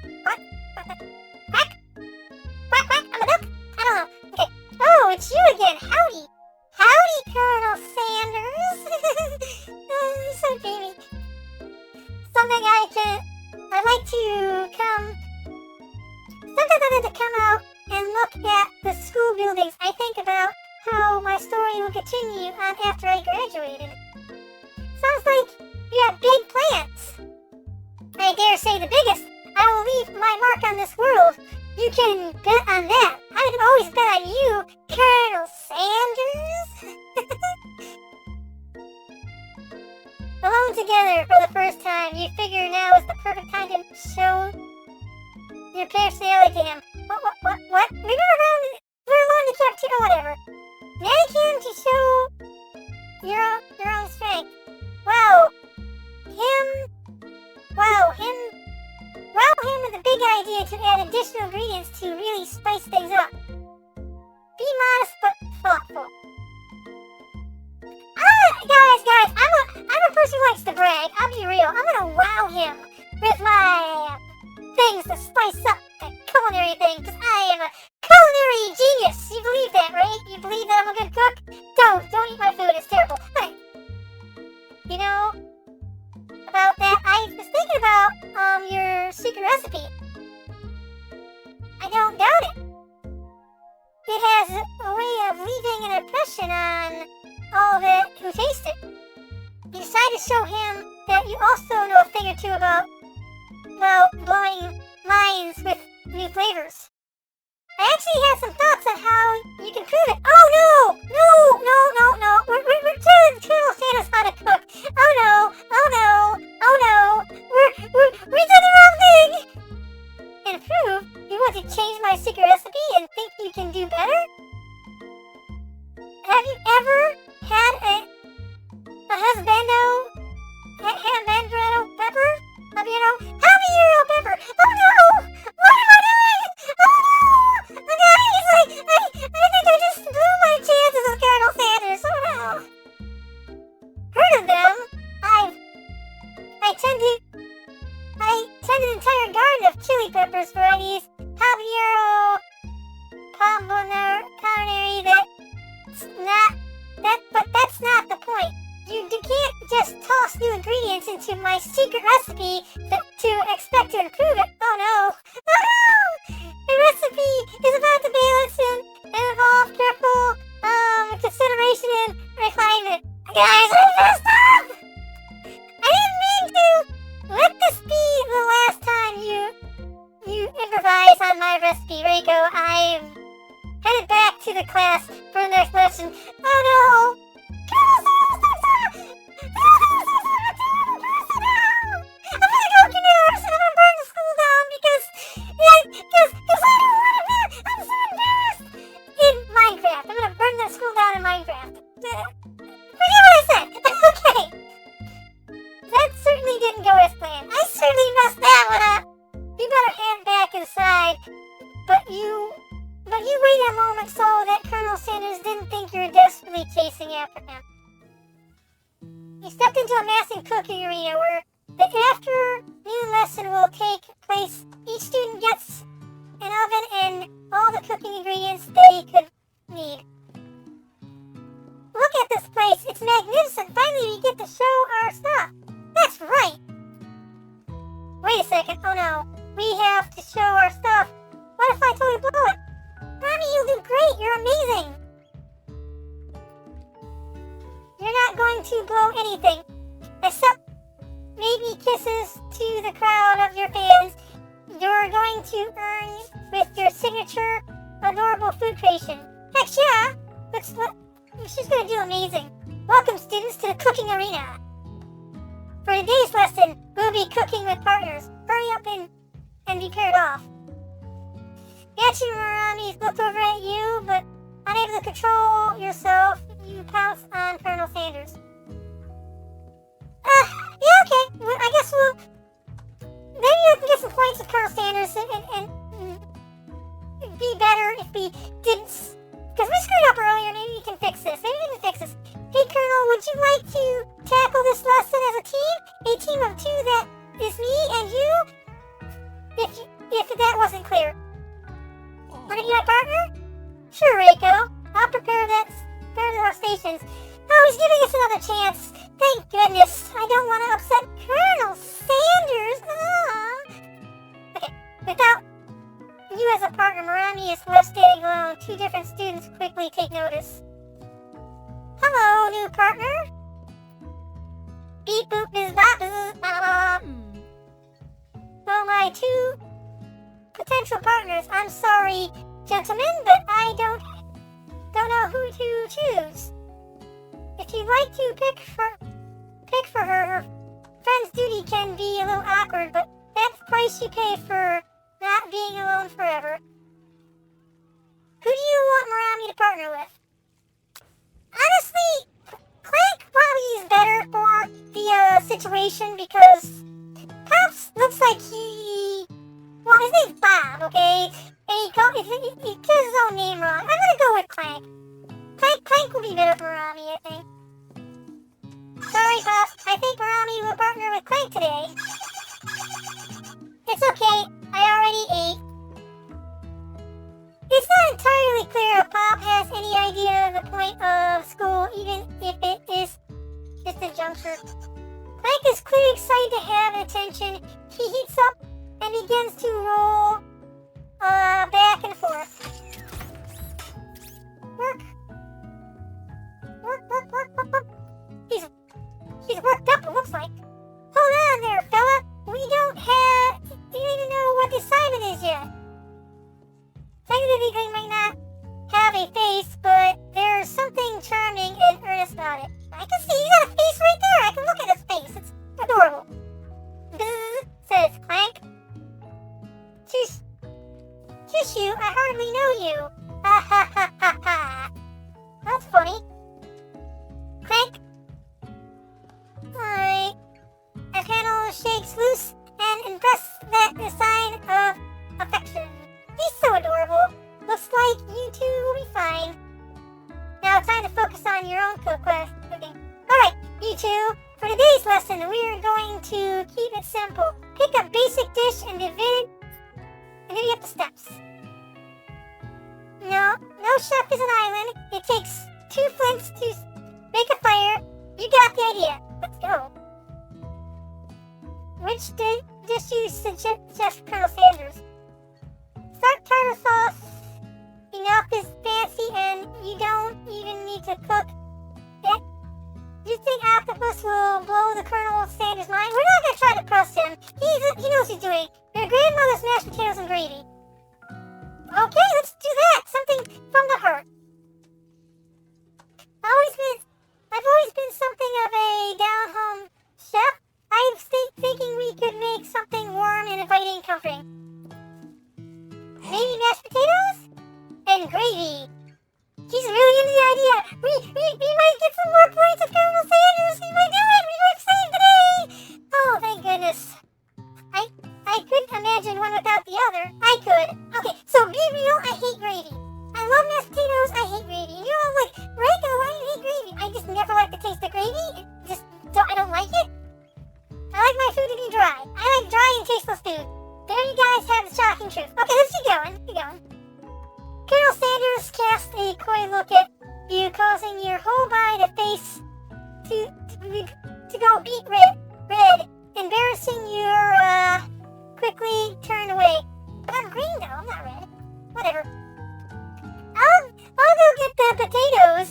S1: I'm a duck? I don't know. Okay. Oh, it's you again. Howdy. Howdy, Colonel Sanders. Oh, you're so dreamy. I'd like to come rather than to come out and look at the school buildings, I think about how my story will continue on after I graduated. Sounds like you have big plans. I dare say the biggest. I will leave my mark on this world. You can bet on that. I would always bet on you, Colonel Sanders. Alone together for the first time, you figure now is the perfect time to show your personality to him. What? We were alone in the cafeteria, whatever. Mannequin to show your own strength. Wow, him with a big idea to add additional ingredients to really spice things up. Be modest but thoughtful. Guys, I'm a person who likes to brag. I'll be real. I'm gonna wow him with my things to spice up that culinary thing, because I am a culinary genius. You believe that, right? You believe that I'm a good cook? Don't eat my food. It's terrible. Okay. You know, about that, I was thinking about your secret recipe. I don't doubt it. It has a way of leaving an impression on all that who taste it. You decide to show him that you also know a thing or two about blowing minds with new flavors. I actually have some thoughts on how you can prove it. Oh no! We're telling Colonel Sanders how to cook. Oh no! We did the wrong thing! And prove you want to change my secret recipe and think you can do better? Have you ever had a habanero pepper? Habanero pepper! Oh no! What am I doing? Oh no! Guys, I think I just blew my chances with Colonel Sanders. Oh no! Heard of them? I tend an entire garden of chili peppers varieties. Habanero, culinary. But that's not the point. You can't just toss new ingredients into my secret recipe to expect to improve it. Oh no! The recipe is about to balance and involve careful consideration and refinement. Guys, I messed up! I didn't mean to let this be the last time you improvise on my recipe, Raiko. I'm headed back to the class for the next lesson. Oh no! I'm gonna go commit arson. I'm gonna burn the school down because I don't want to. I'm so embarrassed. In Minecraft, I'm gonna burn that school down in Minecraft. Forget what I said. Okay. That certainly didn't go as planned. I certainly messed that one up. You better head back inside. But you wait a moment so that Colonel Sanders didn't think you were desperately chasing after him. You stepped into a massive cooking arena where the afternoon lesson will take place. Each student gets an oven and all the cooking ingredients they could need. Look at this place. It's magnificent. Finally, we get to show our stuff. That's right. Wait a second. Oh no. We have to show our stuff. What if I totally blow it? Mommy, you'll do great. You're amazing. You're not going to blow anything. Except maybe kisses to the crowd of your fans. You're going to earn with your signature adorable food creation. Heck yeah. She's going to do amazing. Welcome, students, to the cooking arena. For today's lesson, we'll be cooking with partners. Hurry up and be paired off. Gotcha, Marami looked over at you, but unable to control yourself, you pounce on Colonel Sanders. Yeah, okay. Well, I guess maybe I can get some points with Colonel Sanders and it'd be better if we didn't. Because we screwed up earlier, maybe we can fix this. Hey, Colonel, would you like to tackle this lesson as a team? A team of two that is me and you? If that wasn't clear. Want to be my partner? Sure, Raiko. I'll prepare our stations. Oh, he's giving us another chance. Thank goodness. I don't want to upset Colonel Sanders. Okay, without you as a partner, Marami is left standing alone. Two different students quickly take notice. Hello, new partner. Beep boop is bop. Well, my two potential partners, I'm sorry, gentlemen, but I don't know who to choose. If you'd like to pick for her friend's duty can be a little awkward, but that's the price you pay for not being alone forever. Who do you want Marami to partner with? Honestly, Clank probably is better for the situation because Pops looks like well, his name's Bob, okay? And he says his own name wrong. I'm gonna go with Clank. Clank will be better for Marami, I think. Sorry, Pops. I think Marami will partner with Clank today. It's okay. I already ate. It's not entirely clear if Pop has any idea of the point of school, even if it is just a juncture. Clank is clearly excited to have attention. He heats up and begins to roll back and forth. Work. He's worked up, it looks like. Hold on there, fella. We don't even know what the assignment is yet. Technically, they might not have a face, but there's something charming and earnest about it. I can see he's got a face right there. I can look at his face. It's adorable. Bzz, says Clank. Kiss you? I hardly know you. Ha ha ha ha ha. That's funny. Clank. Alright. A panel shakes loose and impressed that the sign of affection. He's so adorable. Looks like you two will be fine. Now it's time to focus on your own cooking. Alright, you two. For today's lesson, we're going to keep it simple. Pick a basic dish and divvy up the steps. No chef is an island. It takes 2 flints to make a fire. You got the idea. Let's go. Which dish you suggest, Colonel Sanders? Start tartar sauce. Enough is fancy and you don't even need to cook it. You think octopus will blow the Colonel Sanders' mind? We're not going to try to trust him. He knows what he's doing. Your grandmother's mashed potatoes and gravy. Okay, let's do that. Something from the heart. I've always been something of a down-home chef. I'm thinking we could make something warm and inviting and comforting. Maybe mashed potatoes? And gravy. He's really into the idea. We might get some more points at Colonel Sanders. We might do it. We might save the day. Oh, thank goodness. I couldn't imagine one without the other. I could. Okay, so be real, I hate gravy. I love mashed potatoes, I hate gravy. And you're all like, Raiko, why do you hate gravy? I just never like the taste of gravy. I don't like it. I like my food to be dry. I like dry and tasteless food. There you guys have the shocking truth. Okay, let's keep going. Colonel Sanders cast a coy look at you, causing your whole body to face to go beet red, embarrassing your quickly turn away. I'm green though, I'm not red. Whatever. I'll go get the potatoes.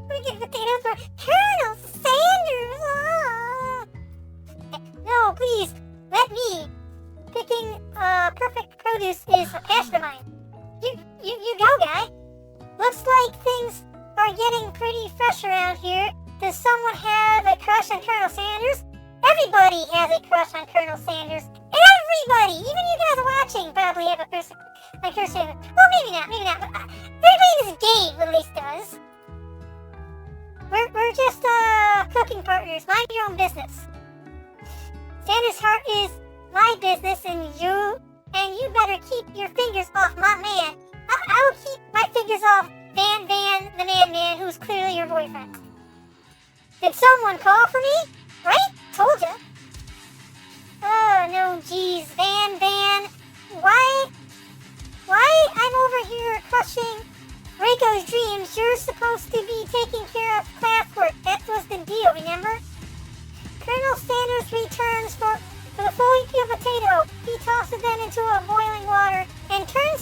S1: We get potatoes for Colonel Sanders. Oh. No, please, let me. Picking perfect produce is a passion of mine. You go, guy. Looks like things are getting pretty fresh around here. Does someone have a crush on Colonel Sanders? Everybody has a crush on Colonel Sanders. Everybody, even you guys watching, probably have a crush on Colonel Sanders. Well, maybe not. But everybody in this game at least does. We're just cooking partners. Mind your own business. Sanders' heart is my business, and you better keep your fingers off my man. I will keep my fingers off Van, the man, who's clearly your boyfriend. Did someone call for me? Right? Told ya. Oh, no, geez. Van. Why I'm over here crushing Raiko's dreams? You're supposed to be taking care of classwork. That was the deal, remember? Colonel Sanders returns for the fully peeled potato. He tosses them into a boiling water and turns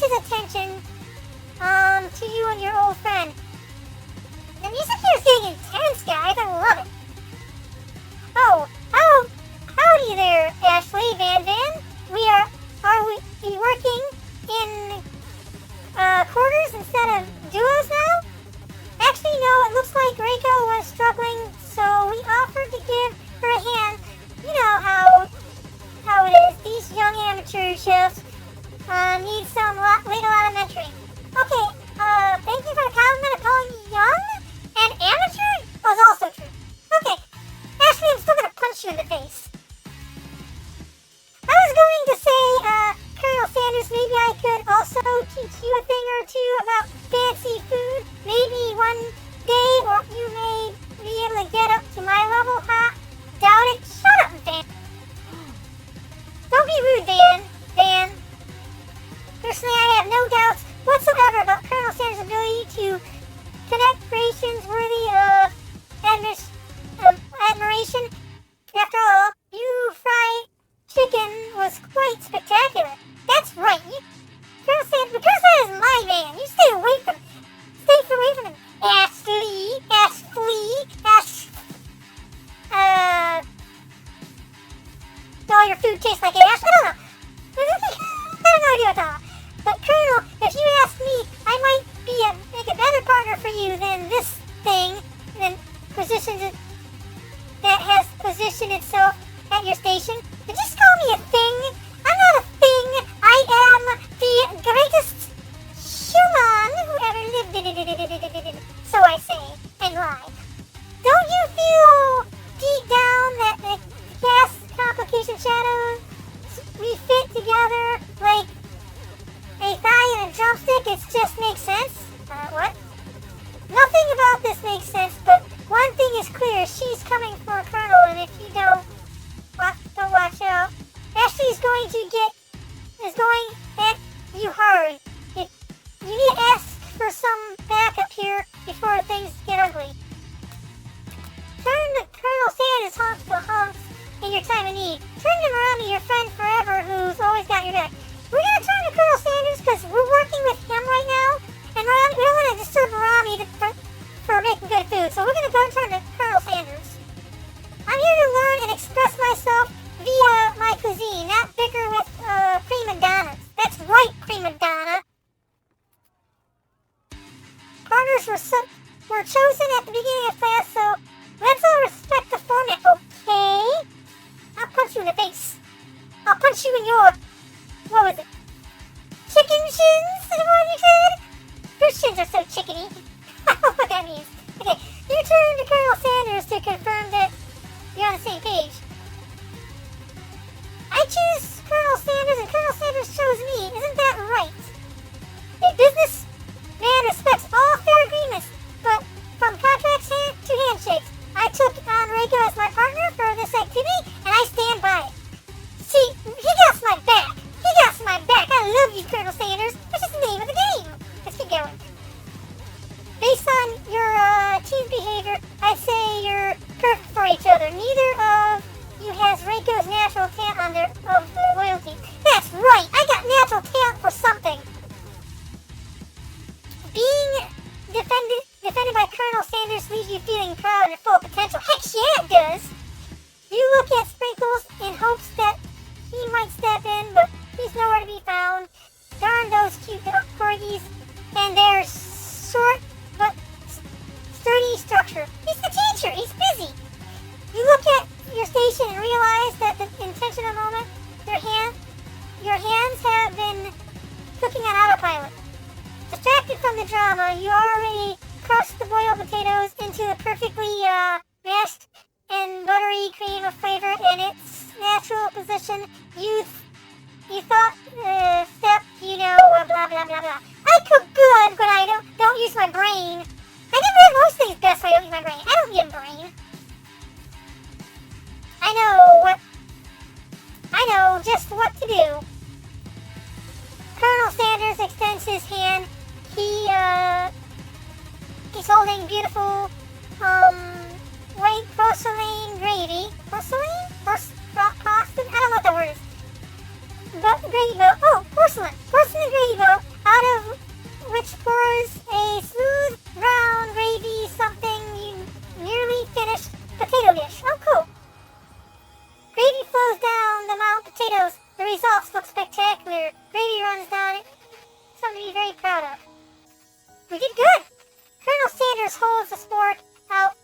S1: maybe I could also teach you a thing or two about fancy food. Maybe one day you may be able to get up to my level, huh? Doubt it? Shut up, Van. Don't be rude, Van. Personally, I have no doubts whatsoever about Colonel Sanders' ability to connect creations worthy of admiration. After all, you fried chicken was quite spectacular. That's right. Colonel Sanders, because that is my man. You stay away from him. Ashley. All your food tastes like ash. I don't know. I have no idea what all. But Colonel, if you ask me, I might make a better partner for you than this thing that has positioned itself at your station. But just call me a thing. I'm not a thing. I am the greatest human who ever lived. So I say, and lie. Don't you feel deep down that the gas complication shadows we fit together like a thigh and a drumstick? It just makes sense. What? Nothing about this makes sense, but one thing is clear. She's coming for a Colonel, and if you don't watch out, Ashley's going at you hard. You need to ask for some backup here before things get ugly. Turn the Colonel Sanders honks to hunks in your time of need. Turn to Marami, your friend forever, who's always got your back. We're going to turn to Colonel Sanders because we're working with him right now, and we don't want to disturb Marami for making good food, so we're going to go and turn to Colonel Sanders. I'm here to learn and express myself via my cuisine, not bicker with prima donnas. That's right, prima donna. Partners were chosen at the beginning of class, so let's all respect the format, okay? I'll punch you in the face. I'll punch you in your... What was it? Chicken shins? Is what you said? Your shins are so chickeny. I don't know what that means. Okay, you turn to Colonel Sanders to confirm that you're on the same page. I choose Colonel Sanders and Colonel Sanders chose me. Isn't that right? A businessman respects all fair agreements, but from contracts to handshakes, I took on Raiko as my partner for this activity, and I stand by it. See, he got my back. I love you, Colonel Sanders. That's just the name of the game. Let's keep going. Based on your team behavior, I'd say you're perfect for each other. Neither of you has Raiko's natural talent of loyalty. That's right. I got natural talent for something. Being defended by Colonel Sanders leaves you feeling proud and full of potential. Heck yeah, it does. You look at Sprinkles in hopes that he might step in, but he's nowhere to be found. Darn those cute corgis and their short but sturdy structure. He's the teacher. He's busy. You look at your station and realize that the intentional moment, your hands have been cooking on autopilot. Distracted from the drama, you already crushed the boiled potatoes into a perfectly mashed and buttery cream of flavor in its natural position. You thought, blah, blah, blah, blah. I cook good, but I don't use my brain. I can do most things best when I don't use my brain. I don't need a brain. I know just what to do. Colonel Sanders extends his hand. He's holding beautiful, white porcelain gravy. Porcelain? Porcelain? I don't know what the word is. But gravy boat. Oh, porcelain. Porcelain gravy boat, out of which pours a smooth, brown gravy, something nearly finished potato dish. Oh, cool. Gravy flows down the mountain potatoes. The results look spectacular. Gravy runs down it. Something to be very proud of. We did good. Colonel Sanders holds the sport out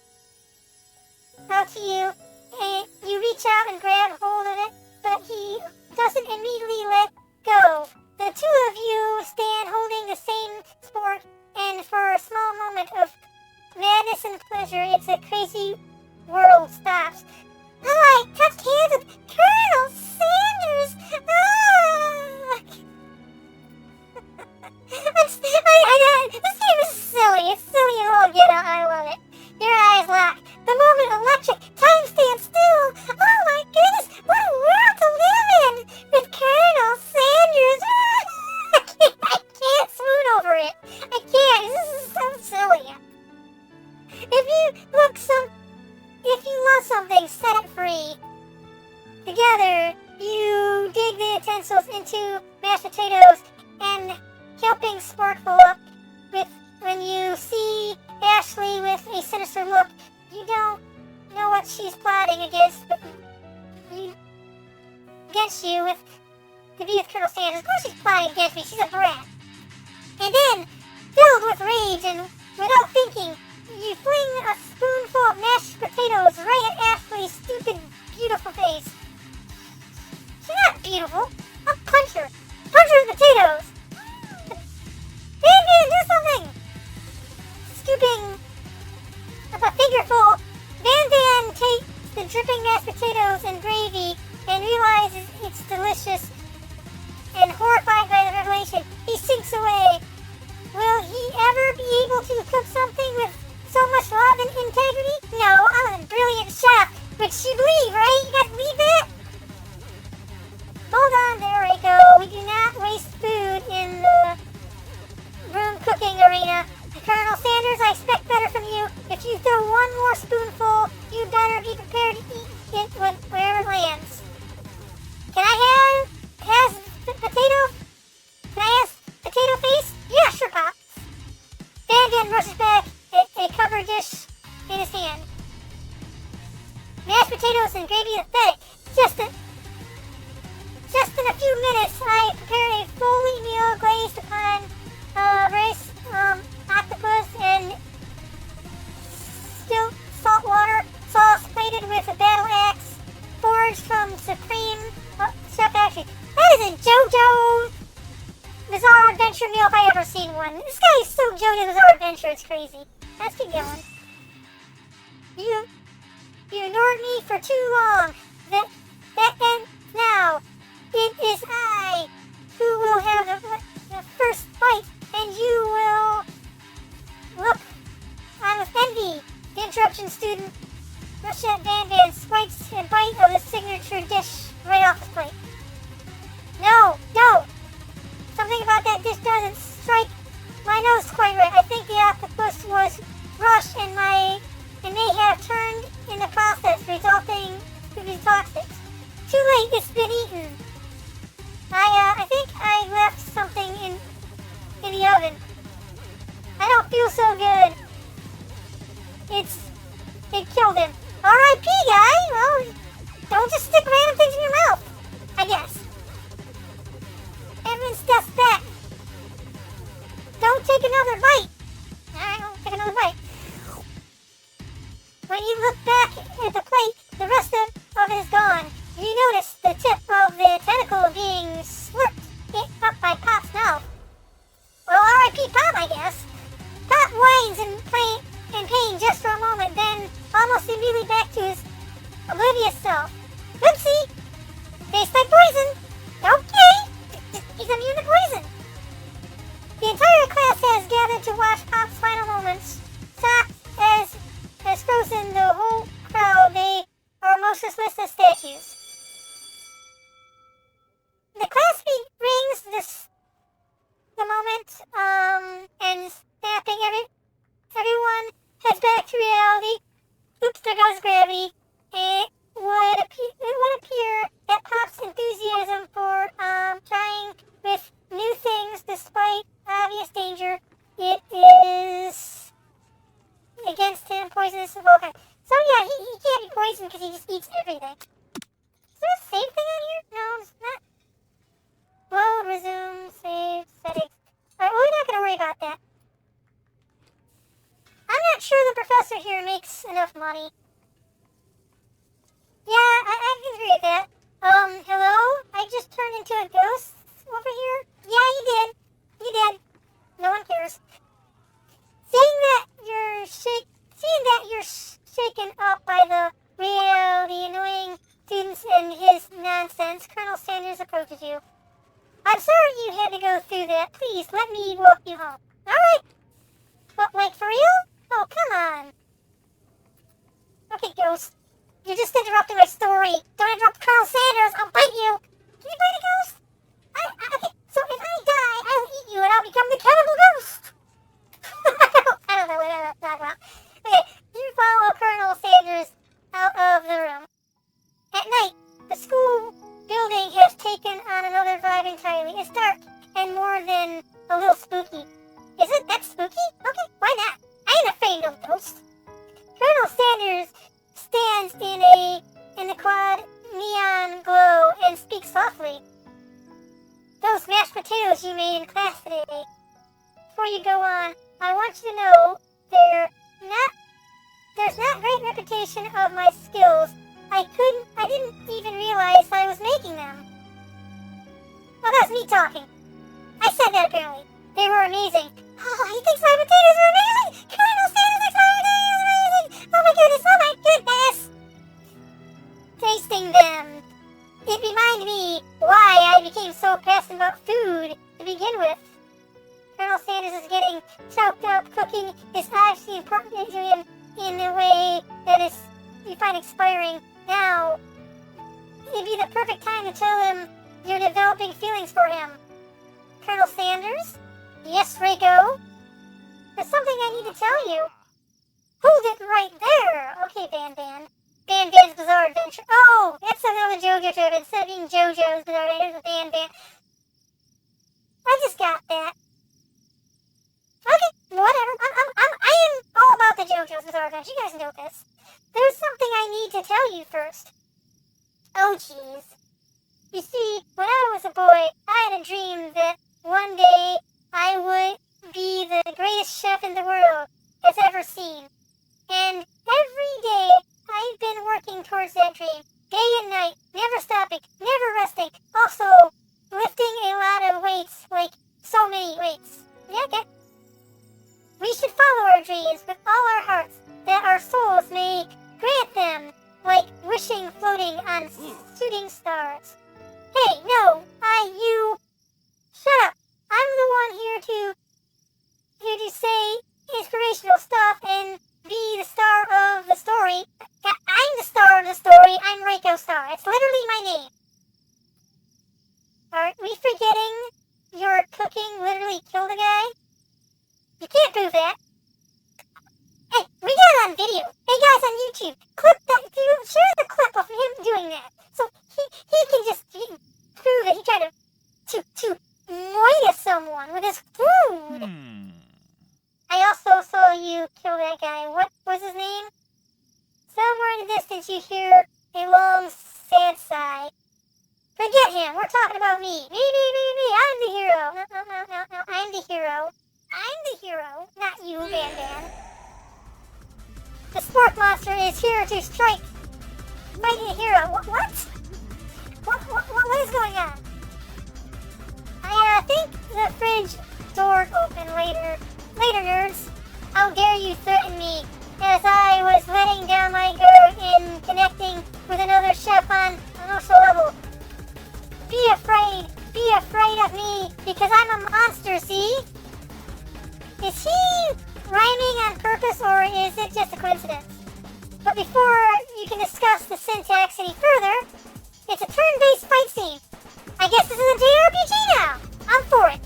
S1: to you, and you reach out and grab hold of it, but he doesn't immediately let go. The two of you stand holding the same sport, and for a small moment of madness and pleasure, it's a crazy world stops. Oh, I touched hands with Colonel Sanders! Ah! something sparkle up with when you see Ashley with a sinister look. You don't know what she's plotting against, but against you with to be with Colonel Sanders. Of course she's plotting against me. She's a brat. And then, filled with rage and without thinking, you fling a spoonful of mashed potatoes right at Ashley's stupid, beautiful face. She's not beautiful. I'll punch her. Punch her with potatoes. Van, do something. Scooping up a fingerful, Van takes the dripping mashed potatoes and gravy and realizes it's delicious. And horrified by the revelation, he sinks away. Will he ever be able to cook something with so much love and integrity? No, I'm a brilliant chef, which you believe, right? You guys believe that? Hold on there, Raiko. We do not waste food in the room cooking arena. Colonel Sanders, I expect better from you. If you throw one more spoonful, you better be prepared to eat it wherever it lands. Can I have potato? Can I have potato face? Yeah, sure, Pop. Van rushes back, a covered dish in his hand. Mashed potatoes and gravy is pathetic. Just in a few minutes, I prepared a fully meal glazed upon rice, octopus, and still salt water sauce plated with a battle axe forged from Supreme Chef Action. That is a JoJo Bizarre Adventure meal if I ever seen one. This guy is so JoJo Bizarre Adventure, it's crazy. Let's keep going. You ignored me for too long. That ends now. It is I who will have the first bite, and you will look on with envy. The interruption student rushed at Van swipes a bite of the signature dish right off his plate. No! Something about that dish doesn't strike my nose quite right. I think the octopus was rushed and may have turned in the process, resulting to be toxic. Too late, it's been eaten. I think I left something in the oven. I don't feel so good. It killed him. R.I.P. guy. Well, don't just stick random things in your mouth, I guess. Everyone steps back. Don't take another bite. I won't take another bite. When you look back at the plate, the rest of it is gone. You notice the tip of the tentacle being slurped up by Pop's mouth. Well, R.I.P. Pop, I guess. Pop whines in pain just for a moment, then almost immediately back to his oblivious self. Oopsie! Tastes like poison. Okay! He's immune to poison. The entire class has gathered to watch Pop's final moments. Shocked as frozen the whole crowd, they are motionless as statues. The class rings the moment, and snapping everyone heads back to reality. Oops, there goes gravity. It would appear that Pop's enthusiasm for trying with new things despite obvious danger, it is against him, poisonous of all kinds. So yeah, he can't be poisoned because he just eats everything. Is there a save thing on here? No, it's not. Load, resume, save, settings. Alright, well, we're not going to worry about that. I'm not sure the professor here makes enough money. Yeah, I can agree with that. Hello? I just turned into a ghost over here? Yeah, you did. You did. No one cares. Seeing that you're shaken up by the reality, annoying students and his nonsense, Colonel Sanders approaches you. I'm sorry you had to go through that. Please, let me walk you home. Alright. But, like, for real? Oh, come on. Okay, ghost. You're just interrupting my story. Don't interrupt Colonel Sanders. I'll bite you. Can you bite a ghost? Okay, so if I die, I'll eat you and I'll become the cannibal ghost. I don't know what I'm talking about. Okay, you follow Colonel Sanders out of the room. At night, the school building has taken on another vibe entirely. It's dark and more than a little spooky. before you go on, I want you to know there's not great reputation of my skills. I didn't even realize I was making them. Well, that's me talking. I said that apparently. They were amazing. Oh, he thinks my potatoes are amazing! Colonel Sanders thinks my potatoes are amazing! Oh my goodness, oh my goodness! Tasting them. It reminded me why I became so passionate about food to begin with. Colonel Sanders is getting choked up. Cooking is actually important to him in a way that is, you find inspiring. Now, it'd be the perfect time to tell him you're developing feelings for him. Colonel Sanders? Yes, Raiko? There's something I need to tell you. Hold it right there. Okay, Ban Ban. Ban Ban's Bizarre Adventure. Oh, that's another JoJo trip. Instead of being JoJo's Bizarre Adventure, Ban Ban. I just got that. Okay, whatever. I am all about the JoJo's Bizarre Adventure. You guys know this. There's something I need to tell you first. Oh, jeez. You see, when I was a boy, I had a dream that one day I would be the greatest chef in the world has ever seen. And every day I've been working towards that dream. Day and night, never stopping, never resting. Also, lifting a lot of weights, like so many weights. Yeah, okay. We should follow our dreams with all our hearts, that our souls may grant them, like wishing floating on shooting stars. Hey, no, you, shut up. I'm the one here to say inspirational stuff and be the star of the story. I'm the star of the story. I'm Raiko Star. It's literally my name. Aren't we forgetting your cooking literally killed a guy? You can't prove that. Hey, we got it on video. Hey guys on YouTube, clip that. Share the clip of him doing that. So he can just prove that he tried to moit someone with his food. I also saw you kill that guy. What was his name? Somewhere in the distance you hear a long, sad sigh. Forget him. We're talking about me. Me. I'm the hero. No. I'm the hero. I'm the hero, not you, Van Van. The sport monster is here to strike. Mighty hero. What? What is going on? I think the fridge door opened later. Later, nerds. How dare you threaten me as I was letting down my guard in connecting with another chef on an also level. Be afraid of me because I'm a monster, see? Is he rhyming on purpose or is it just a coincidence? But before you can discuss the syntax any further, it's a turn-based fight scene. I guess this is a JRPG now. I'm for it.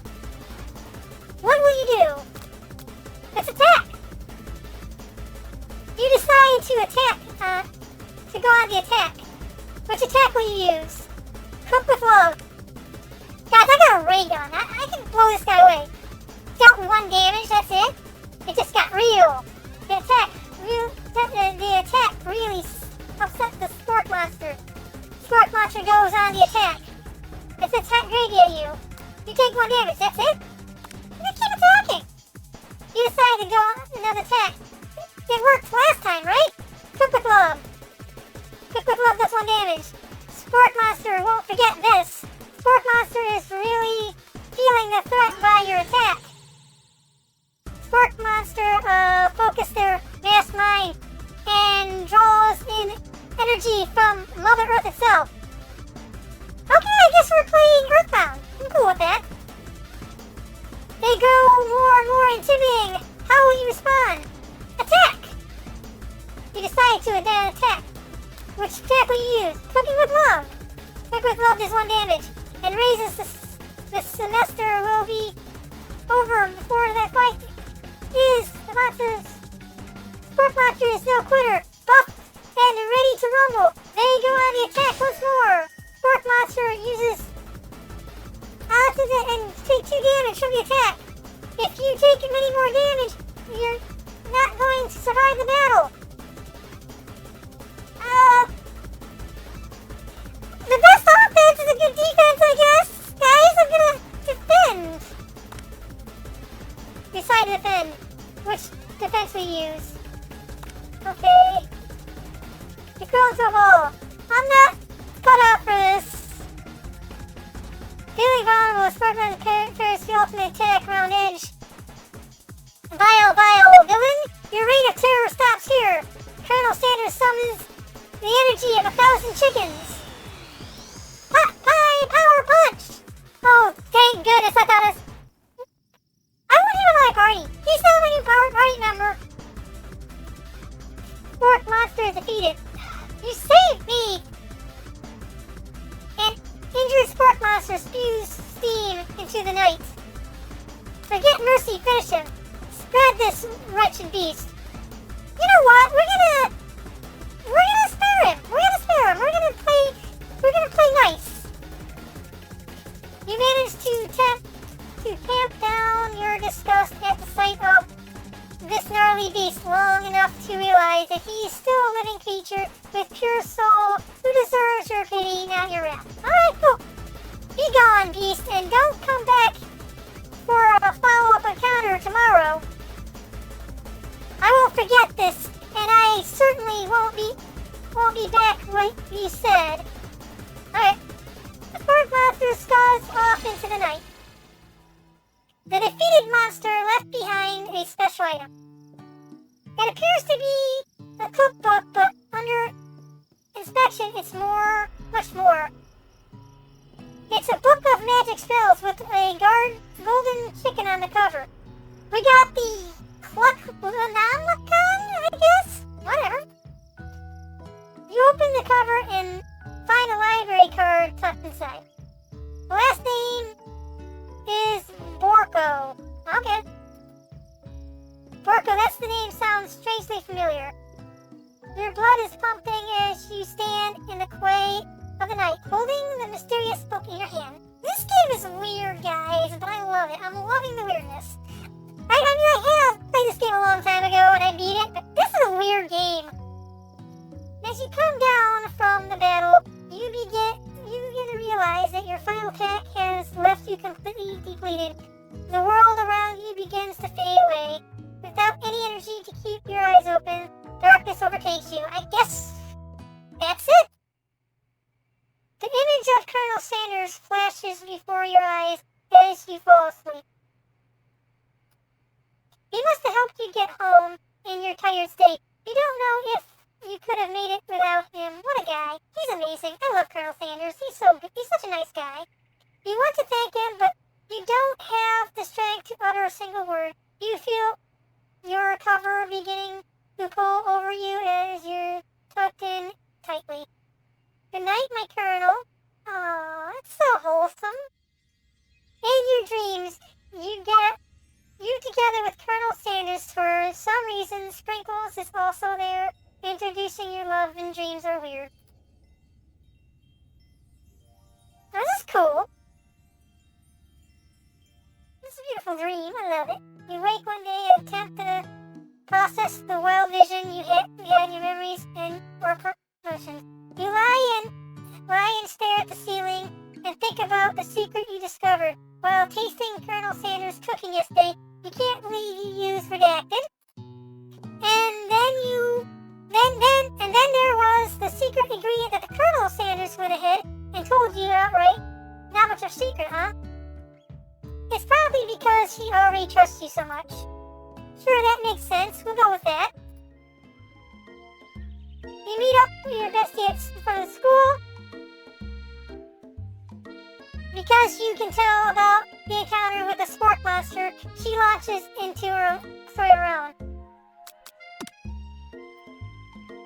S1: What will you do? Let's attack. You decide to attack, to go on the attack. Which attack will you use? Cook with love. Guys, I got a ray gun. I can blow this guy away. Dealt 1 damage, that's it. It just got real. The attack really upset the Spark Monster. Spark Monster goes on the attack. It's attack gravy at you. You take 1 damage, that's it? You keep attacking. You decide to go on another attack. It worked last time, right? Cook with love. Cook with love does 1 damage. Spark Monster won't forget this. Spark Monster is really feeling the threat by your attack. Spark Monster focus their mass mind and draws in energy from Mother Earth itself. Okay, I guess we're playing Earthbound. I'm cool with that. They grow more and more intimidating. How will you respond? Attack! You decide to then attack. Which attack will you use? Cooking with love. Cooking with love does 1 damage and raises the semester will be over before that fight is the monster's. Spark Monster is no quitter, buffed and ready to rumble. They go on the attack once more. Spark Monster uses and take 2 damage from the attack. If you take many more damage, you're not going to survive the battle. The best offense is a good defense, I guess. Guys, I'm gonna defend. Decide to defend. Which defense we use. Okay. You're going to a hole. I'm not cut out for this. Feeling vulnerable, Sparkman prepares the ultimate attack around edge. Vile villain, your reign of terror stops here. Colonel Sanders summons the energy of 1,000 chickens. Hot pie power punch! Oh, thank goodness, I thought I want him at my party. He's not a new party member. Spork monster is defeated. You saved me! An injured spork monster spews steam into the night. Forget mercy, finish him. Spread this wretched beast. You know what? We're gonna spare him. We're gonna play nice. You managed to tamp down your disgust at the sight of this gnarly beast long enough to realize that he's still a living creature with pure soul who deserves your pity, not your wrath. Alright, cool. Be gone, beast, and don't come back for a follow-up encounter tomorrow. I won't forget this, and I certainly won't be back like you said. Alright. The spork monster scuds off into the night. The defeated monster left behind a special item. It appears to be a cookbook, but under inspection it's much more. It's a book of magic spells with a golden chicken on the cover. We got the Cluck-Lanamacon, I guess? Whatever. You open the cover and find a library card tucked inside. The last name is Borko. Okay. Borko, that's the name, sounds strangely familiar. Your blood is pumping as you stand in the quay of the night, holding the mysterious book in your hand. This game is weird, guys, but I love it. I'm loving the weirdness. I have played this game a long time ago and I beat it, but this is a weird game. As you come down from the battle, you begin to realize that your final attack has left you completely depleted. The world around you begins to fade away. Without any energy to keep your eyes open, darkness overtakes you. I guess that's it. The image of Colonel Sanders flashes before your eyes as you fall asleep. He must have helped you get home in your tired state. You don't know if you could have made it without him. What a guy. He's amazing. I love Colonel Sanders. He's so good. He's such a nice guy. You want to thank him, but you don't have the strength to utter a single word. You feel your cover beginning to pull over you as you're tucked in tightly. Good night, my Colonel. Aw, it's so wholesome. In your dreams, you together with Colonel Sanders, for some reason, Sprinkles is also there. Introducing your love and dreams are weird. This is cool. This is a beautiful dream. I love it. You wake one day and attempt to process the wild vision you had in your memories or emotions. You lie and stare at the ceiling and think about the secret you discovered while tasting Colonel Sanders' cooking yesterday. You can't believe you used redacted. And then there was the secret ingredient that the Colonel Sanders went ahead and told you outright. Not much of a secret, huh? It's probably because he already trusts you so much. Sure, that makes sense. We'll go with that. You meet up with your bestie in front of school. Because you can tell about the encounter with the spork monster, she launches into her story of her own.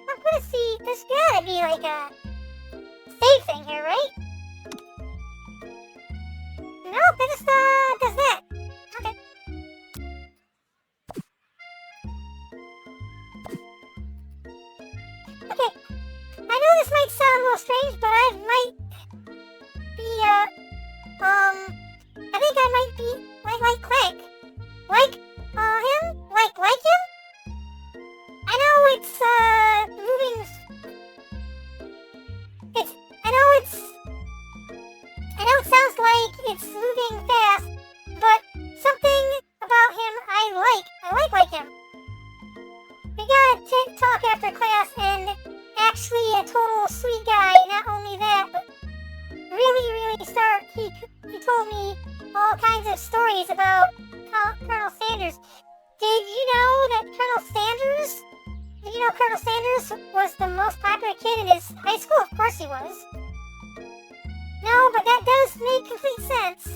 S1: I'm gonna see, there's gotta be like a save thing here, right? Nope, it just does that. Okay. Okay, I know this might sound a little strange, but I might be, I think I might be like Clank. Like, him? Like him? I know it's, moving, I know it sounds like it's moving fast, but something about him I talk after class, and actually a total sweet guy. Not only that, but really he told me all kinds of stories about Colonel Sanders. Did you know that Colonel Sanders was the most popular kid in his high school? Of course he was. No, but that does make complete sense.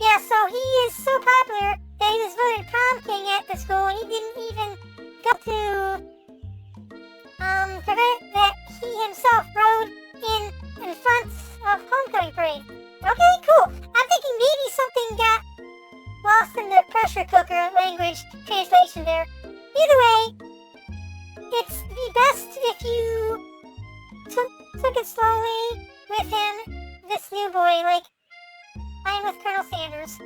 S1: Yeah, so he is so popular that he was voted prom king at the school, and he didn't even go to prevent that he himself rode in front of homecoming parade. Okay, cool. I'm thinking maybe something got lost in the pressure cooker language translation there. Either way, it's the best if you took it slowly with him, this new boy, like I am with Colonel Sanders.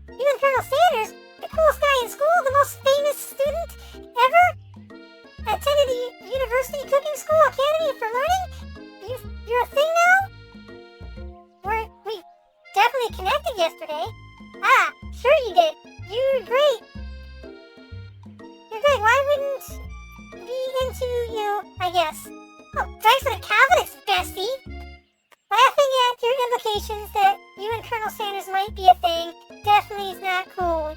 S1: You and Colonel Sanders, the coolest guy in school, the most famous student ever, attended the University Cooking School Academy for Learning? You're a thing now? We definitely connected yesterday. Ah, sure you did. You're great. You're great. Why wouldn't be into you, I guess? Oh, thanks for the confidence, bestie. Laughing at your implications that you and Colonel Sanders might be a thing definitely is not cool.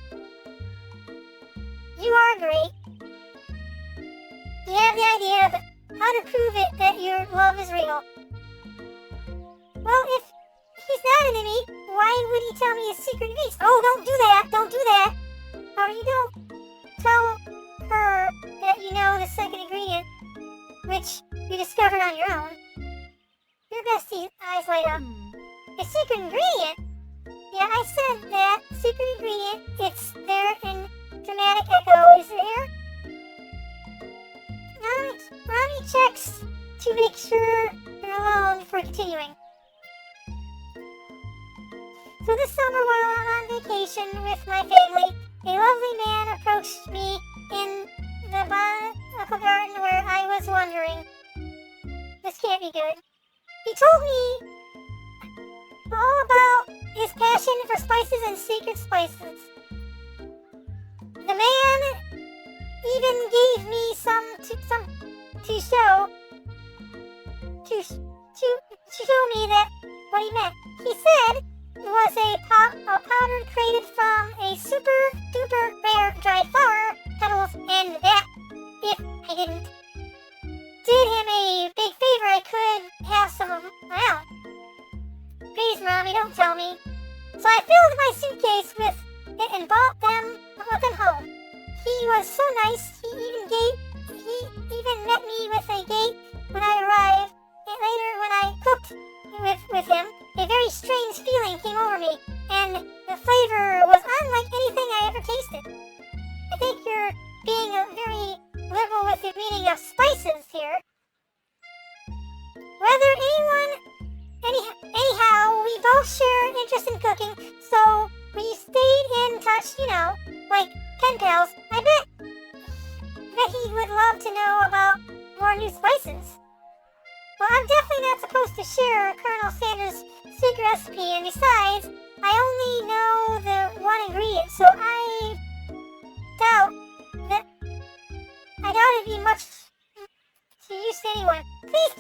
S1: You are great. You have the idea, but how to prove it that your love is real? Well, if he's not into me, why would he tell me his secret ingredients? Oh, don't do that. Or you don't tell her that you know the second ingredient, which you discovered on your own. Your bestie's eyes light up. The secret ingredient? Yeah, I said that. Secret ingredient. It's there in dramatic echo. Is it here? Mommy checks to make sure you're alone before continuing. So this summer while I'm on vacation with my family, a lovely man approached me in the botanical garden where I was wondering, this can't be good. He told me all about his passion for spices and secret spices. The man even gave me some to show me that what he meant. He said it was a powder created from a super duper rare dried flower petals, and that if I did him a big favor, I could have some of my own. Please, Mommy, don't tell me. So I filled my suitcase with it and brought them home. He was so nice. He even met me with a gate when I arrived. And later, when I cooked with him, a very strange feeling came over me, and the flavor was unlike anything I ever tasted. I think you're being very liberal with your meaning of spices here. Anyhow, we both share an interest in cooking, so we stayed in touch, like pen pals. I bet he would love to know about more new spices. Well, I'm definitely not supposed to share Colonel Sanders' secret recipe, and besides, I only know the one ingredient, so I doubt it'd be much to use to anyone. Please,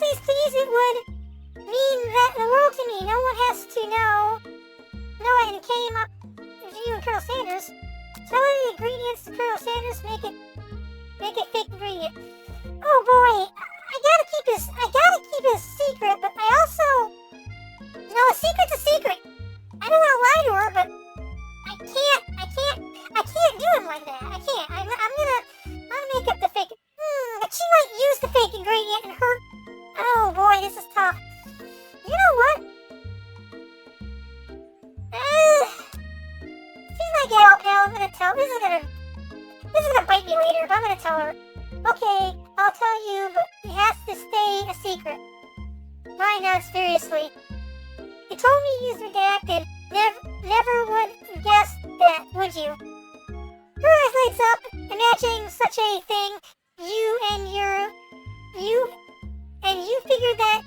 S1: it would mean the world to me. No one has to know it came up to you and Colonel Sanders. Telling the ingredients to Colonel Sanders make it fake ingredient. Oh boy, I gotta keep his secret, but I also a secret's a secret. I don't want to lie to her, but I can't do him like that. I can't. I'm gonna make up the fake. But she might use the fake ingredient and hurt. Oh boy, this is tough. You know what? She's my gal pal. I'm gonna tell. This is gonna bite me later, but I'm gonna tell her. Okay, I'll tell you, but it has to stay a secret. Why not? Seriously. You told me he was redacted. Never would guess that, would you? Her eyes lights up, imagining such a thing. You figured that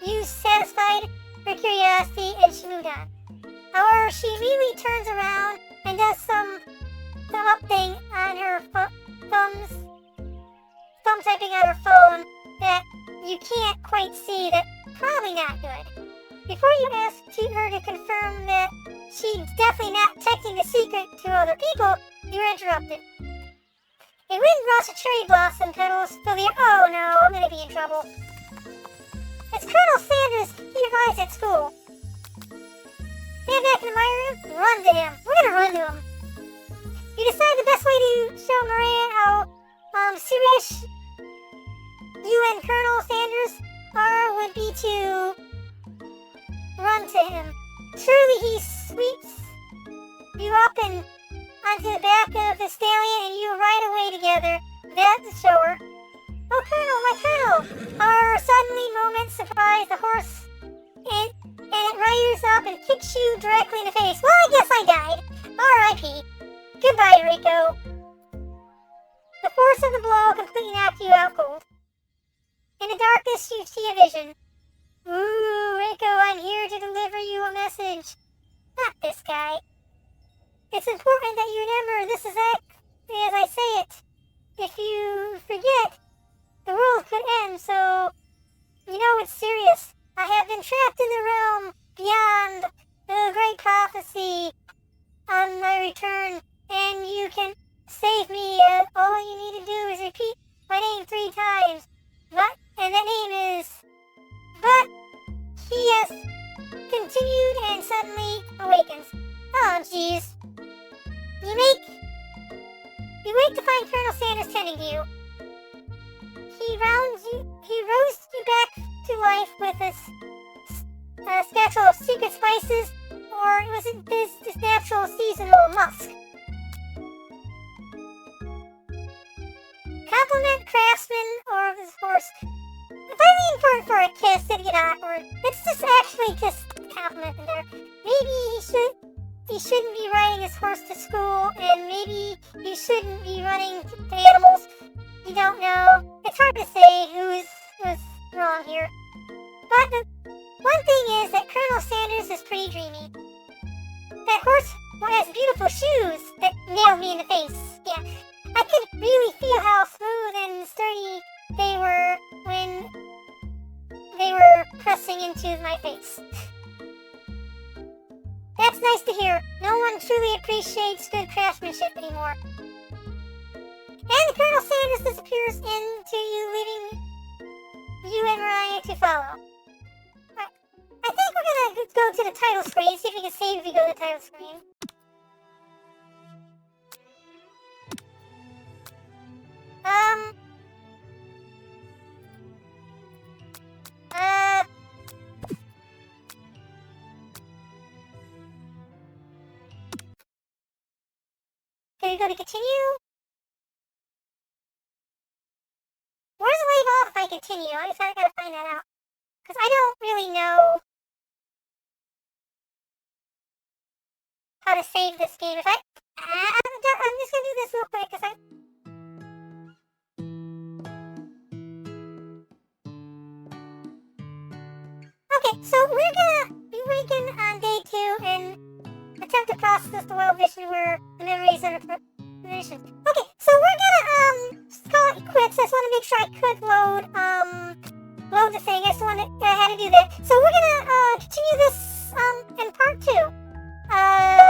S1: you satisfied her curiosity, and she moved on. However, she immediately turns around and does the up thing on her thumb typing on her phone that you can't quite see. That probably not good. Before you ask her to confirm that she's definitely not texting the secret to other people, you're interrupted. A wind brought a cherry blossom petals fill the air. Oh no, I'm gonna be in trouble. It's Colonel Sanders. He arrives at school. Stand back in my room, run to him. We're gonna run to him. You decide the best way to show Maria how serious you and Colonel Sanders are would be to run to him. Surely he sweeps you up and onto the back of the stallion and you ride away together. That's the shower. Oh, Colonel, my Colonel! Our suddenly moment surprise the horse and it rises up and kicks you directly in the face. Well, I guess I died. R.I.P. Goodbye, Raiko. The force of the blow completely knocked you out cold. In the darkness, you see a vision. Ooh, Raiko, I'm here to deliver you a message. Not this guy. It's important that you remember this exactly as I say it. If you forget, the world could end, so you know it's serious. I have been trapped in the realm beyond the great prophecy on my return, and you can save me. All you need to do is repeat my name 3 times. And that name is... But he has continued and suddenly awakens. Oh, jeez. You wait to find Colonel Sanders tending to you. He roasts you back to life with a spatule of secret spices, or was it this natural seasonal musk? Compliment craftsman or his horse. If I lean forward for a kiss, it'd get awkward. It's just actually just compliment in there. Maybe he shouldn't be riding his horse to school, and maybe he shouldn't be running to animals. You don't know. It's hard to say who was wrong here. But the one thing is that Colonel Sanders is pretty dreamy. That horse has beautiful shoes that nailed me in the face. Yeah, I could really feel how smooth and sturdy they were when they were pressing into my face. That's nice to hear. No one truly appreciates good craftsmanship anymore. And Colonel Sanders disappears into you, leaving you and Mariah to follow. I think we're gonna go to the title screen, see if we can save if we go to the title screen. Can we go to continue? Where's the leave off if I continue? I just gotta find that out. Because I don't really know how to save this game. If I'm just gonna do this real quick because Okay, so we're gonna be waking on day 2 and attempt to process the world vision where the memories are traditions. Okay, so we're gonna call it quits. I just want to make sure I could load the thing. I just wanted I had to do that. So we're gonna continue this in part 2.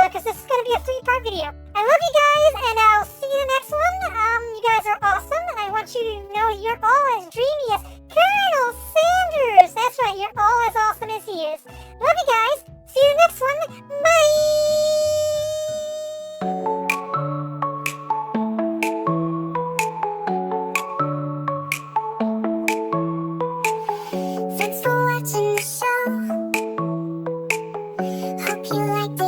S1: Because this is gonna be a 3-part video. I love you guys, and I'll see you in the next one. You guys are awesome, and I want you to know you're all as dreamy as Colonel Sanders. That's right, you're all as awesome as he is. Love you guys. See you in the next one. Bye! Thanks for watching the show. Hope you liked it.